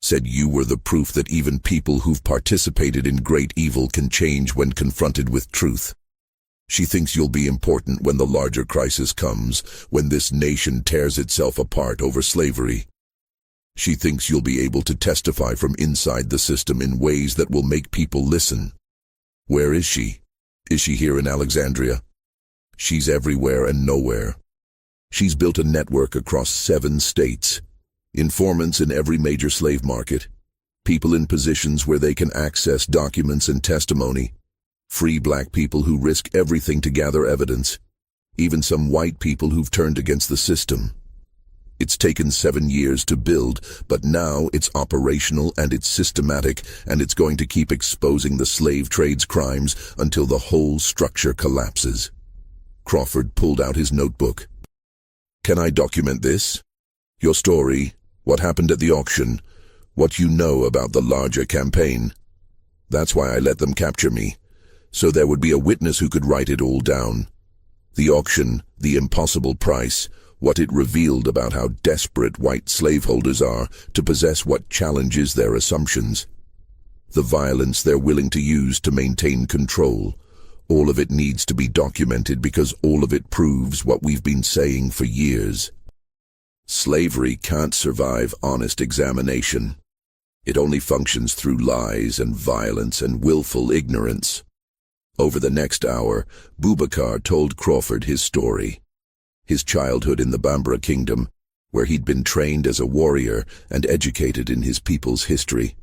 said you were the proof that even people who've participated in great evil can change when confronted with truth. She thinks you'll be important when the larger crisis comes, when this nation tears itself apart over slavery. She thinks you'll be able to testify from inside the system in ways that will make people listen. Where is she? Is she here in Alexandria? She's everywhere and nowhere. She's built a network across 7 states, informants in every major slave market, people in positions where they can access documents and testimony, free black people who risk everything to gather evidence, even some white people who've turned against the system. It's taken 7 years to build, but now it's operational and it's systematic, and it's going to keep exposing the slave trade's crimes until the whole structure collapses. Crawford pulled out his notebook. "Can I document this? Your story, what happened at the auction, what you know about the larger campaign. That's why I let them capture me, so there would be a witness who could write it all down. The auction, the impossible price, what it revealed about how desperate white slaveholders are to possess what challenges their assumptions. The violence they're willing to use to maintain control. All of it needs to be documented because all of it proves what we've been saying for years. Slavery can't survive honest examination. It only functions through lies and violence and willful ignorance." Over the next hour, Boubacar told Crawford his story. His childhood in the Bambara Kingdom, where he'd been trained as a warrior and educated in his people's history.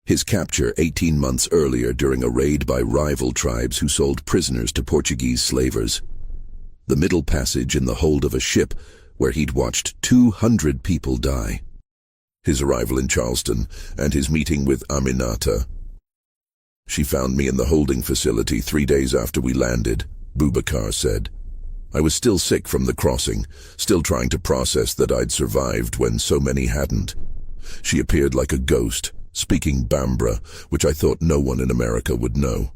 His capture 18 months earlier during a raid by rival tribes who sold prisoners to Portuguese slavers. The middle passage in the hold of a ship where he'd watched 200 people die. His arrival in Charleston and his meeting with Aminata. "She found me in the holding facility 3 days after we landed," Boubacar said. "I was still sick from the crossing, still trying to process that I'd survived when so many hadn't. She appeared like a ghost, speaking Bambara, which I thought no one in America would know.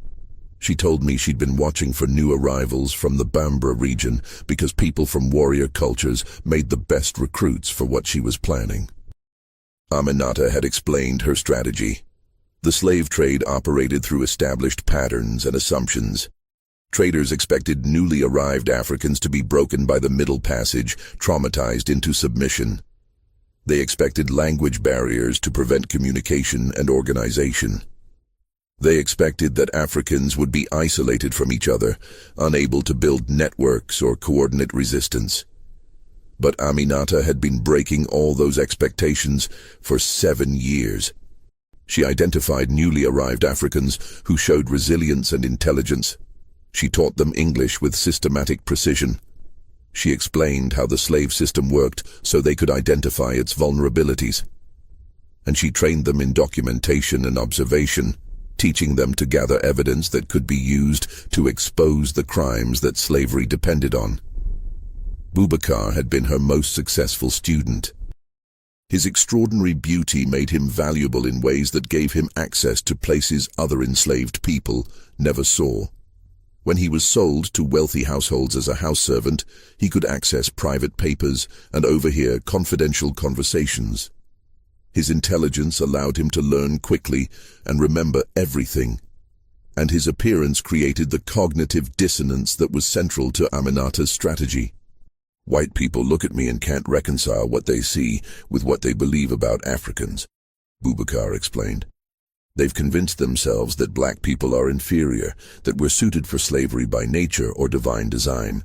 She told me she'd been watching for new arrivals from the Bambara region because people from warrior cultures made the best recruits for what she was planning." Aminata had explained her strategy. The slave trade operated through established patterns and assumptions. Traders expected newly arrived Africans to be broken by the Middle Passage, traumatized into submission. They expected language barriers to prevent communication and organization. They expected that Africans would be isolated from each other, unable to build networks or coordinate resistance. But Aminata had been breaking all those expectations for 7 years. She identified newly arrived Africans who showed resilience and intelligence. She taught them English with systematic precision. She explained how the slave system worked so they could identify its vulnerabilities. And she trained them in documentation and observation, teaching them to gather evidence that could be used to expose the crimes that slavery depended on. Boubacar had been her most successful student. His extraordinary beauty made him valuable in ways that gave him access to places other enslaved people never saw. When he was sold to wealthy households as a house servant, he could access private papers and overhear confidential conversations. His intelligence allowed him to learn quickly and remember everything, and his appearance created the cognitive dissonance that was central to Aminata's strategy. "White people look at me and can't reconcile what they see with what they believe about Africans," Boubacar explained. "They've convinced themselves that black people are inferior, that we're suited for slavery by nature or divine design.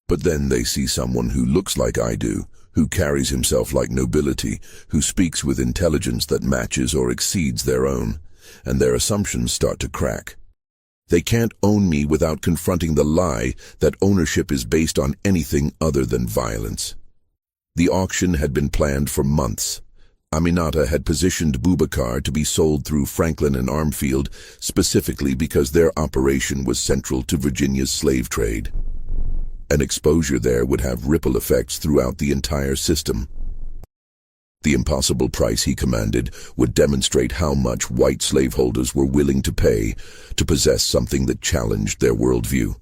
But then they see someone who looks like I do, who carries himself like nobility, who speaks with intelligence that matches or exceeds their own, and their assumptions start to crack. They can't own me without confronting the lie that ownership is based on anything other than violence." The auction had been planned for months. Aminata had positioned Boubacar to be sold through Franklin and Armfield specifically because their operation was central to Virginia's slave trade. An exposure there would have ripple effects throughout the entire system. The impossible price he commanded would demonstrate how much white slaveholders were willing to pay to possess something that challenged their worldview.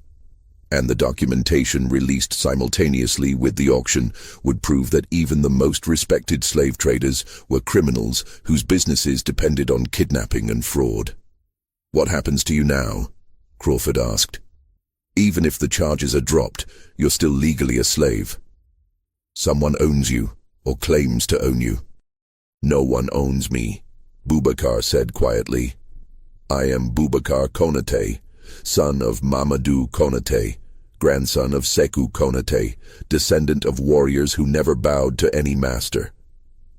And the documentation released simultaneously with the auction would prove that even the most respected slave traders were criminals whose businesses depended on kidnapping and fraud. "What happens to you now?" Crawford asked. "Even if the charges are dropped, you're still legally a slave. Someone owns you, or claims to own you." "No one owns me," Boubacar said quietly. "I am Boubacar Konate, son of Mamadou Konate, grandson of Sekou Konate, descendant of warriors who never bowed to any master.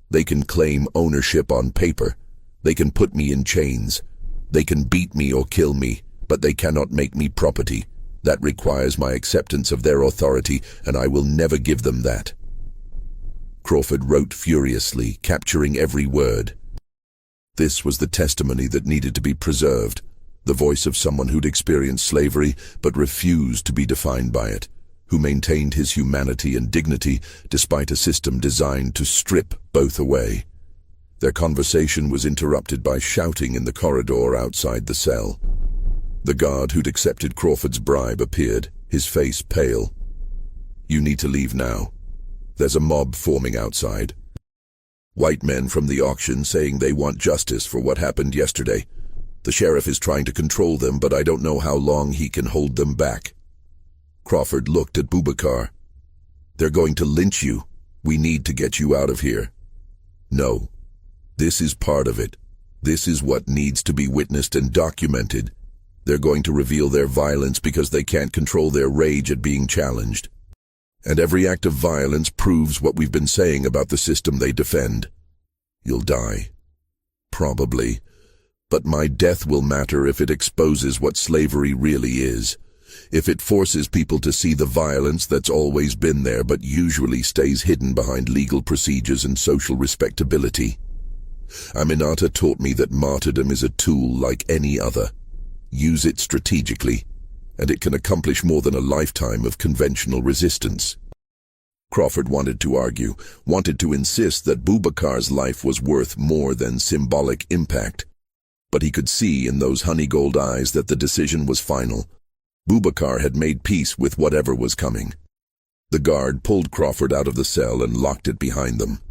They can claim ownership on paper. They can put me in chains. They can beat me or kill me, but they cannot make me property. That requires my acceptance of their authority, and I will never give them that." Crawford wrote furiously, capturing every word. This was the testimony that needed to be preserved, the voice of someone who'd experienced slavery but refused to be defined by it, who maintained his humanity and dignity despite a system designed to strip both away. Their conversation was interrupted by shouting in the corridor outside the cell. The guard who'd accepted Crawford's bribe appeared, his face pale. "You need to leave now. There's a mob forming outside. White men from the auction saying they want justice for what happened yesterday. The sheriff is trying to control them, but I don't know how long he can hold them back." Crawford looked at Boubacar. "They're going to lynch you. We need to get you out of here." "No. This is part of it. This is what needs to be witnessed and documented. They're going to reveal their violence because they can't control their rage at being challenged. And every act of violence proves what we've been saying about the system they defend. You'll die. Probably. But my death will matter if it exposes what slavery really is. if it forces people to see the violence that's always been there but usually stays hidden behind legal procedures and social respectability. Aminata taught me that martyrdom is a tool like any other. Use it strategically, and it can accomplish more than a lifetime of conventional resistance. Crawford wanted to argue, wanted to insist that Boubacar's life was worth more than symbolic impact. But he could see in those honey-gold eyes that the decision was final. Boubacar had made peace with whatever was coming. The guard pulled Crawford out of the cell and locked it behind them.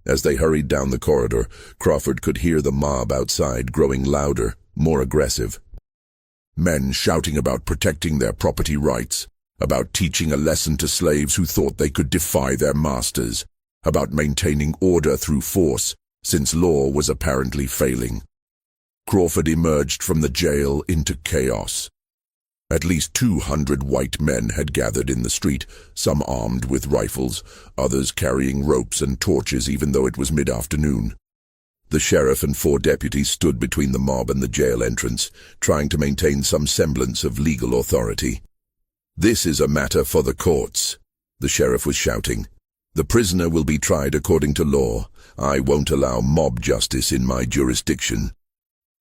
As they hurried down the corridor, Crawford could hear the mob outside growing louder, more aggressive. Men shouting about protecting their property rights, about teaching a lesson to slaves who thought they could defy their masters, about maintaining order through force, since law was apparently failing. Crawford emerged from the jail into chaos. At least 200 white men had gathered in the street, some armed with rifles, others carrying ropes and torches even though it was mid-afternoon. The sheriff and 4 deputies stood between the mob and the jail entrance, trying to maintain some semblance of legal authority. "This is a matter for the courts," the sheriff was shouting. "The prisoner will be tried according to law. I won't allow mob justice in my jurisdiction."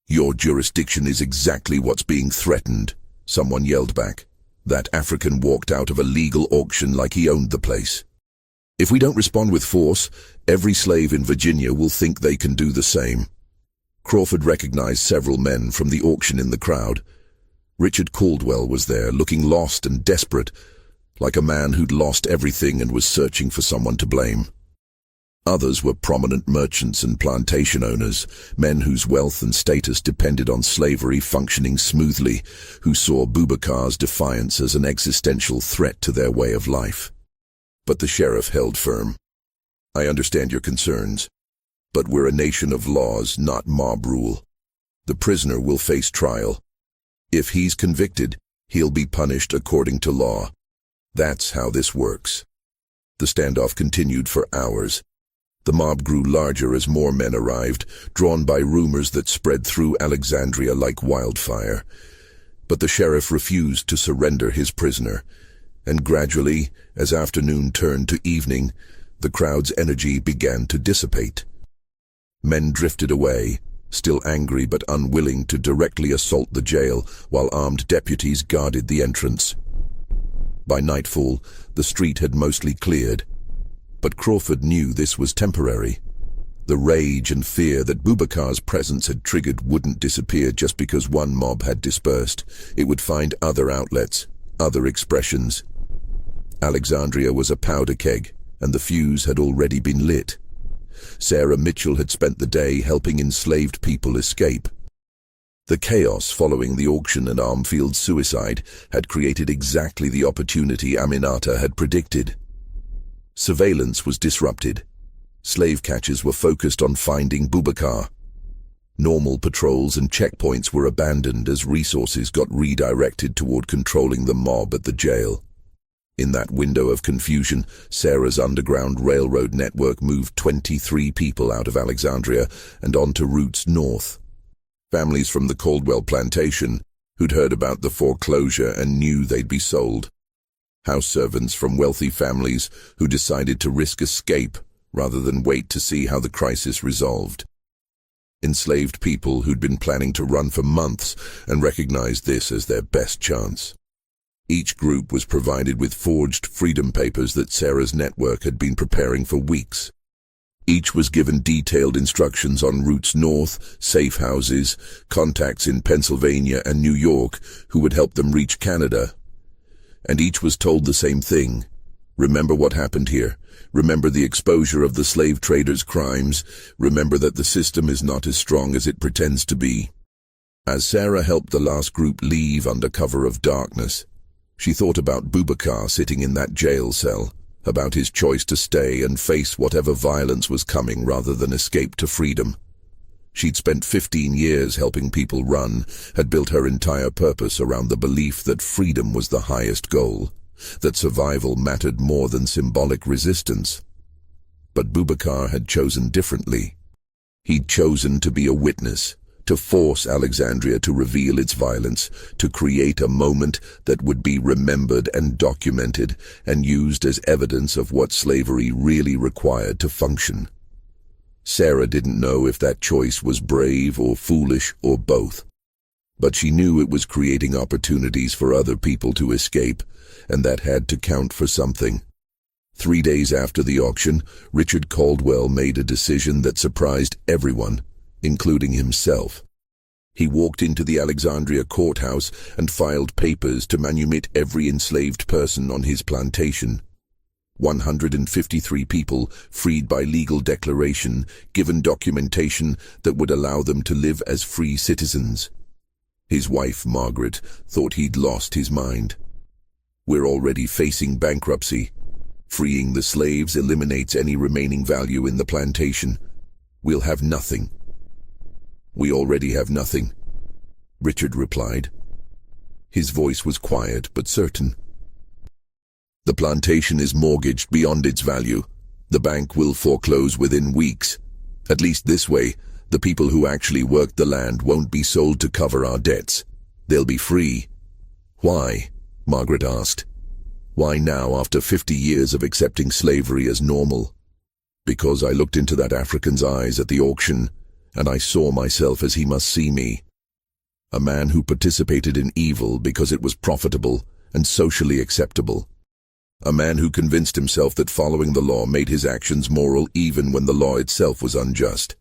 "Your jurisdiction is exactly what's being threatened," someone yelled back. That African walked out of a legal auction like he owned the place. "If we don't respond with force, every slave in Virginia will think they can do the same." Crawford recognized several men from the auction in the crowd. Richard Caldwell was there, looking lost and desperate, like a man who'd lost everything and was searching for someone to blame. Others were prominent merchants and plantation owners, men whose wealth and status depended on slavery functioning smoothly, who saw Boubacar's defiance as an existential threat to their way of life. But the sheriff held firm. "I understand your concerns, but we're a nation of laws, not mob rule. The prisoner will face trial. If he's convicted, he'll be punished according to law. That's how this works." The standoff continued for hours. The mob grew larger as more men arrived, drawn by rumors that spread through Alexandria like wildfire. But the sheriff refused to surrender his prisoner, and gradually, as afternoon turned to evening, the crowd's energy began to dissipate. Men drifted away, still angry but unwilling to directly assault the jail, while armed deputies guarded the entrance. By nightfall, the street had mostly cleared. But Crawford knew this was temporary. The rage and fear that Boubacar's presence had triggered wouldn't disappear just because one mob had dispersed. It would find other outlets, other expressions. Alexandria was a powder keg, and the fuse had already been lit. Sarah Mitchell had spent the day helping enslaved people escape. The chaos following the auction and Armfield's suicide had created exactly the opportunity Aminata had predicted. Surveillance was disrupted. Slave catchers were focused on finding Boubacar. Normal patrols and checkpoints were abandoned as resources got redirected toward controlling the mob at the jail. In that window of confusion, Sarah's Underground Railroad network moved 23 people out of Alexandria and onto routes north. Families from the Caldwell plantation, who'd heard about the foreclosure and knew they'd be sold. House servants from wealthy families who decided to risk escape rather than wait to see how the crisis resolved. Enslaved people who'd been planning to run for months and recognized this as their best chance. Each group was provided with forged freedom papers that Sarah's network had been preparing for weeks. Each was given detailed instructions on routes north, safe houses, contacts in Pennsylvania and New York who would help them reach Canada. And each was told the same thing. Remember what happened here. Remember the exposure of the slave traders' crimes. Remember that the system is not as strong as it pretends to be. As Sarah helped the last group leave under cover of darkness, she thought about Boubacar sitting in that jail cell, about his choice to stay and face whatever violence was coming rather than escape to freedom. She'd spent 15 years helping people run, had built her entire purpose around the belief that freedom was the highest goal, that survival mattered more than symbolic resistance. But Boubacar had chosen differently. He'd chosen to be a witness, to force Alexandria to reveal its violence, to create a moment that would be remembered and documented and used as evidence of what slavery really required to function. Sarah didn't know if that choice was brave or foolish or both. But she knew it was creating opportunities for other people to escape, and that had to count for something. 3 days after the auction, Richard Caldwell made a decision that surprised everyone, including himself. He walked into the Alexandria courthouse and filed papers to manumit every enslaved person on his plantation. 153 people freed by legal declaration, given documentation that would allow them to live as free citizens. His wife, Margaret, thought he'd lost his mind. "We're already facing bankruptcy. Freeing the slaves eliminates any remaining value in the plantation. We'll have nothing." "We already have nothing," Richard replied. His voice was quiet but certain. "The plantation is mortgaged beyond its value. The bank will foreclose within weeks. At least this way, the people who actually worked the land won't be sold to cover our debts. They'll be free." "Why?" Margaret asked. "Why now, after 50 years of accepting slavery as normal?" "Because I looked into that African's eyes at the auction, and I saw myself as he must see me. A man who participated in evil because it was profitable and socially acceptable. A man who convinced himself that following the law made his actions moral even when the law itself was unjust.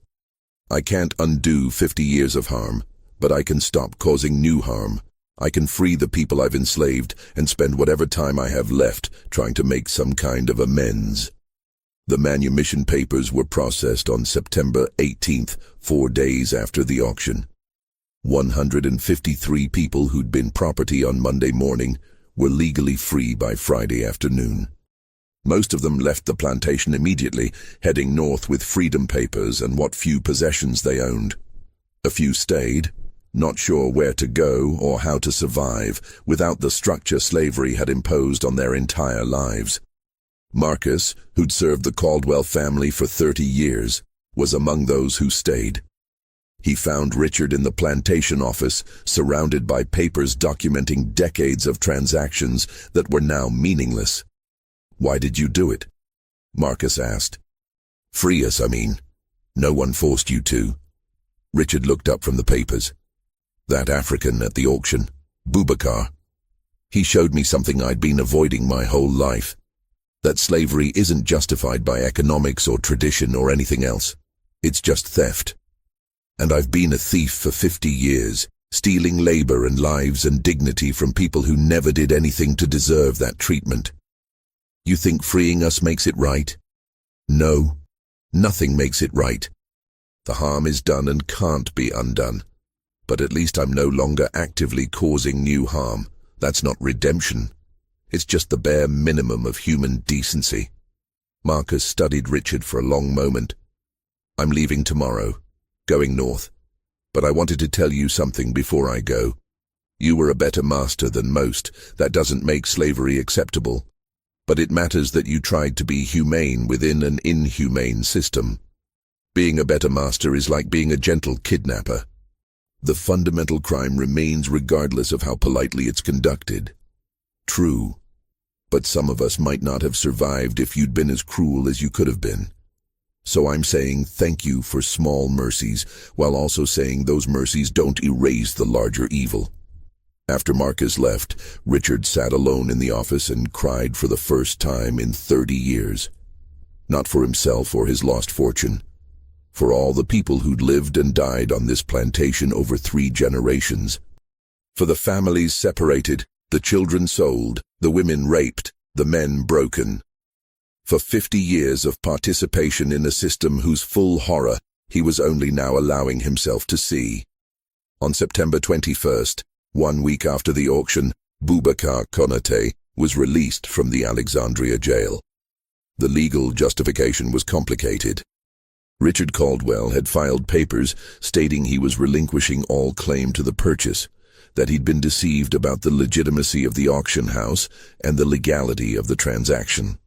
I can't undo 50 years of harm, but I can stop causing new harm. I can free the people I've enslaved and spend whatever time I have left trying to make some kind of amends." The manumission papers were processed on September 18th, 4 days after the auction. 153 people who'd been property on Monday morning were legally free by Friday afternoon. Most of them left the plantation immediately, heading north with freedom papers and what few possessions they owned. A few stayed, not sure where to go or how to survive without the structure slavery had imposed on their entire lives. Marcus, who'd served the Caldwell family for 30 years, was among those who stayed. He found Richard in the plantation office, surrounded by papers documenting decades of transactions that were now meaningless. "Why did you do it?" Marcus asked. "Free us, I mean. No one forced you to." Richard looked up from the papers. "That African at the auction, Boubacar. He showed me something I'd been avoiding my whole life. That slavery isn't justified by economics or tradition or anything else. It's just theft. And I've been a thief for 50 years, stealing labor and lives and dignity from people who never did anything to deserve that treatment. You think freeing us makes it right? No, nothing makes it right. The harm is done and can't be undone. But at least I'm no longer actively causing new harm. That's not redemption. It's just the bare minimum of human decency." Marcus studied Richard for a long moment. "I'm leaving tomorrow, going north. But I wanted to tell you something before I go. You were a better master than most. That doesn't make slavery acceptable. But it matters that you tried to be humane within an inhumane system. Being a better master is like being a gentle kidnapper. The fundamental crime remains regardless of how politely it's conducted. True. But some of us might not have survived if you'd been as cruel as you could have been. So I'm saying thank you for small mercies, while also saying those mercies don't erase the larger evil." After Marcus left, Richard sat alone in the office and cried for the first time in 30 years. Not for himself or his lost fortune. For all the people who'd lived and died on this plantation over 3 generations. For the families separated, the children sold, the women raped, the men broken. For 50 years of participation in a system whose full horror he was only now allowing himself to see. On September 21st, 1 week after the auction, Boubacar Konaté was released from the Alexandria jail. The legal justification was complicated. Richard Caldwell had filed papers stating he was relinquishing all claim to the purchase, that he'd been deceived about the legitimacy of the auction house and the legality of the transaction.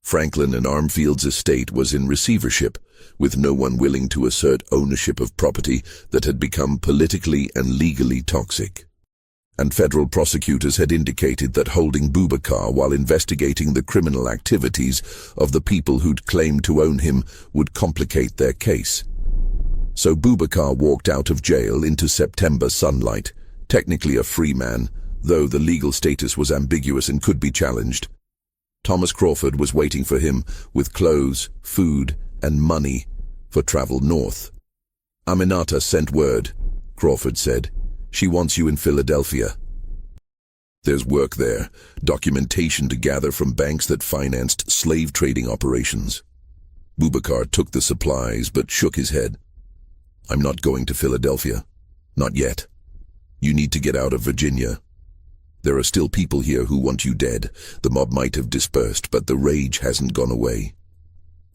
Franklin and Armfield's estate was in receivership, with no one willing to assert ownership of property that had become politically and legally toxic. And federal prosecutors had indicated that holding Boubacar while investigating the criminal activities of the people who'd claimed to own him would complicate their case. So Boubacar walked out of jail into September sunlight, technically a free man, though the legal status was ambiguous and could be challenged. Thomas Crawford was waiting for him with clothes, food, and money for travel north. "Aminata sent word," Crawford said. "She wants you in Philadelphia. There's work there, documentation to gather from banks that financed slave trading operations." Boubacar took the supplies but shook his head. "I'm not going to Philadelphia. Not yet. You need to get out of Virginia. There are still people here who want you dead. The mob might have dispersed, but the rage hasn't gone away."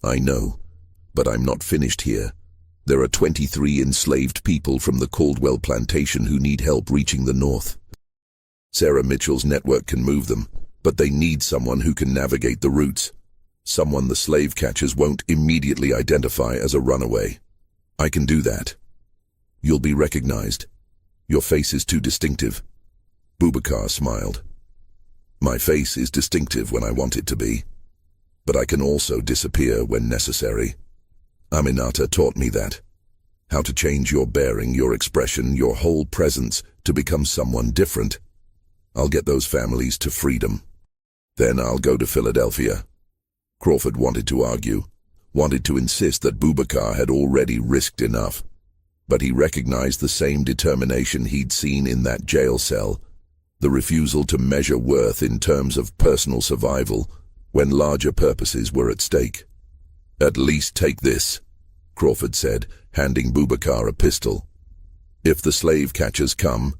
"I know, but I'm not finished here. There are 23 enslaved people from the Caldwell plantation who need help reaching the north. Sarah Mitchell's network can move them, but they need someone who can navigate the routes. Someone the slave catchers won't immediately identify as a runaway. I can do that. You'll be recognized. Your face is too distinctive." Boubacar smiled. "My face is distinctive when I want it to be, but I can also disappear when necessary. Aminata taught me that. How to change your bearing, your expression, your whole presence to become someone different. I'll get those families to freedom. Then I'll go to Philadelphia." Crawford wanted to argue, wanted to insist that Boubacar had already risked enough, but he recognized the same determination he'd seen in that jail cell, the refusal to measure worth in terms of personal survival when larger purposes were at stake. "At least take this," Crawford said, handing Boubacar a pistol. "If the slave catchers come,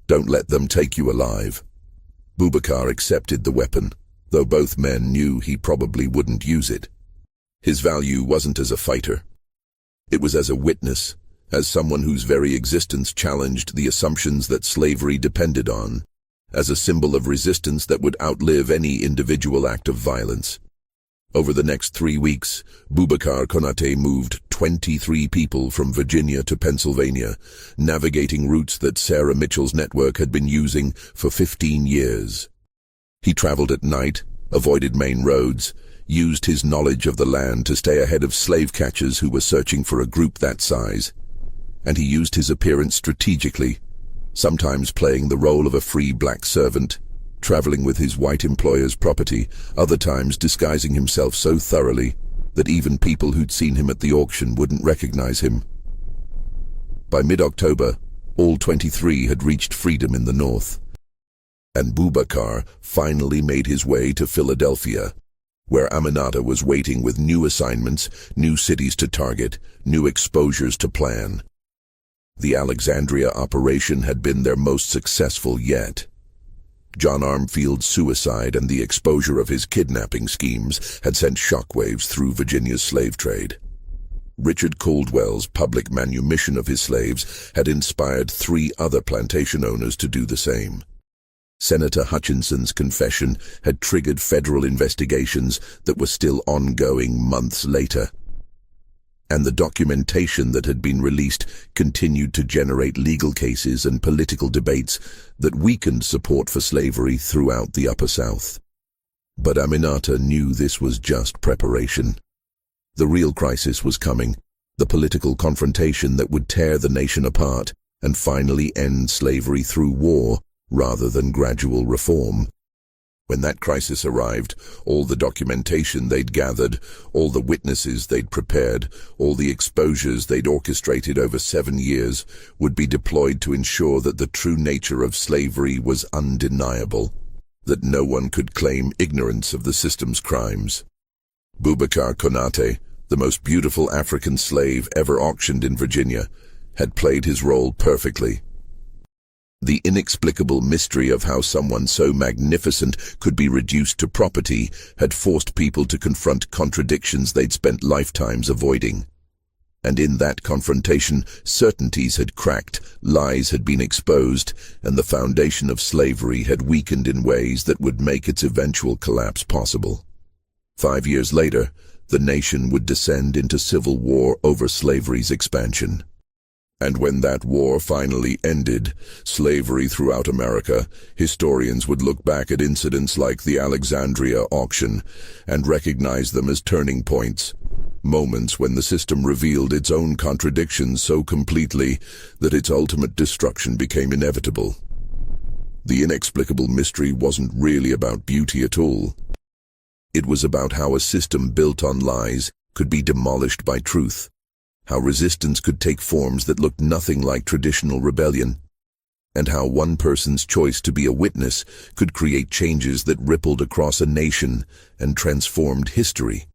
don't let them take you alive." Boubacar accepted the weapon, though both men knew he probably wouldn't use it. His value wasn't as a fighter. It was as a witness, as someone whose very existence challenged the assumptions that slavery depended on, as a symbol of resistance that would outlive any individual act of violence. Over the next 3 weeks, Boubacar Konate moved 23 people from Virginia to Pennsylvania, navigating routes that Sarah Mitchell's network had been using for 15 years. He traveled at night, avoided main roads, used his knowledge of the land to stay ahead of slave catchers who were searching for a group that size. And he used his appearance strategically, sometimes playing the role of a free black servant, traveling with his white employer's property, other times disguising himself so thoroughly that even people who'd seen him at the auction wouldn't recognize him. By mid-October, all 23 had reached freedom in the north, and Boubacar finally made his way to Philadelphia, where Aminata was waiting with new assignments, new cities to target, new exposures to plan. The Alexandria operation had been their most successful yet. John Armfield's suicide and the exposure of his kidnapping schemes had sent shockwaves through Virginia's slave trade. Richard Caldwell's public manumission of his slaves had inspired 3 other plantation owners to do the same. Senator Hutchinson's confession had triggered federal investigations that were still ongoing months later. And the documentation that had been released continued to generate legal cases and political debates that weakened support for slavery throughout the Upper South. But Aminata knew this was just preparation. The real crisis was coming, the political confrontation that would tear the nation apart and finally end slavery through war rather than gradual reform. When that crisis arrived, all the documentation they'd gathered, all the witnesses they'd prepared, all the exposures they'd orchestrated over 7 years would be deployed to ensure that the true nature of slavery was undeniable, that no one could claim ignorance of the system's crimes. Boubacar Konate, the most beautiful African slave ever auctioned in Virginia, had played his role perfectly. The inexplicable mystery of how someone so magnificent could be reduced to property had forced people to confront contradictions they'd spent lifetimes avoiding. And in that confrontation, certainties had cracked, lies had been exposed, and the foundation of slavery had weakened in ways that would make its eventual collapse possible. 5 years later, the nation would descend into civil war over slavery's expansion. And when that war finally ended, slavery throughout America, historians would look back at incidents like the Alexandria auction and recognize them as turning points, moments when the system revealed its own contradictions so completely that its ultimate destruction became inevitable. The inexplicable mystery wasn't really about beauty at all. It was about how a system built on lies could be demolished by truth, how resistance could take forms that looked nothing like traditional rebellion, and how one person's choice to be a witness could create changes that rippled across a nation and transformed history.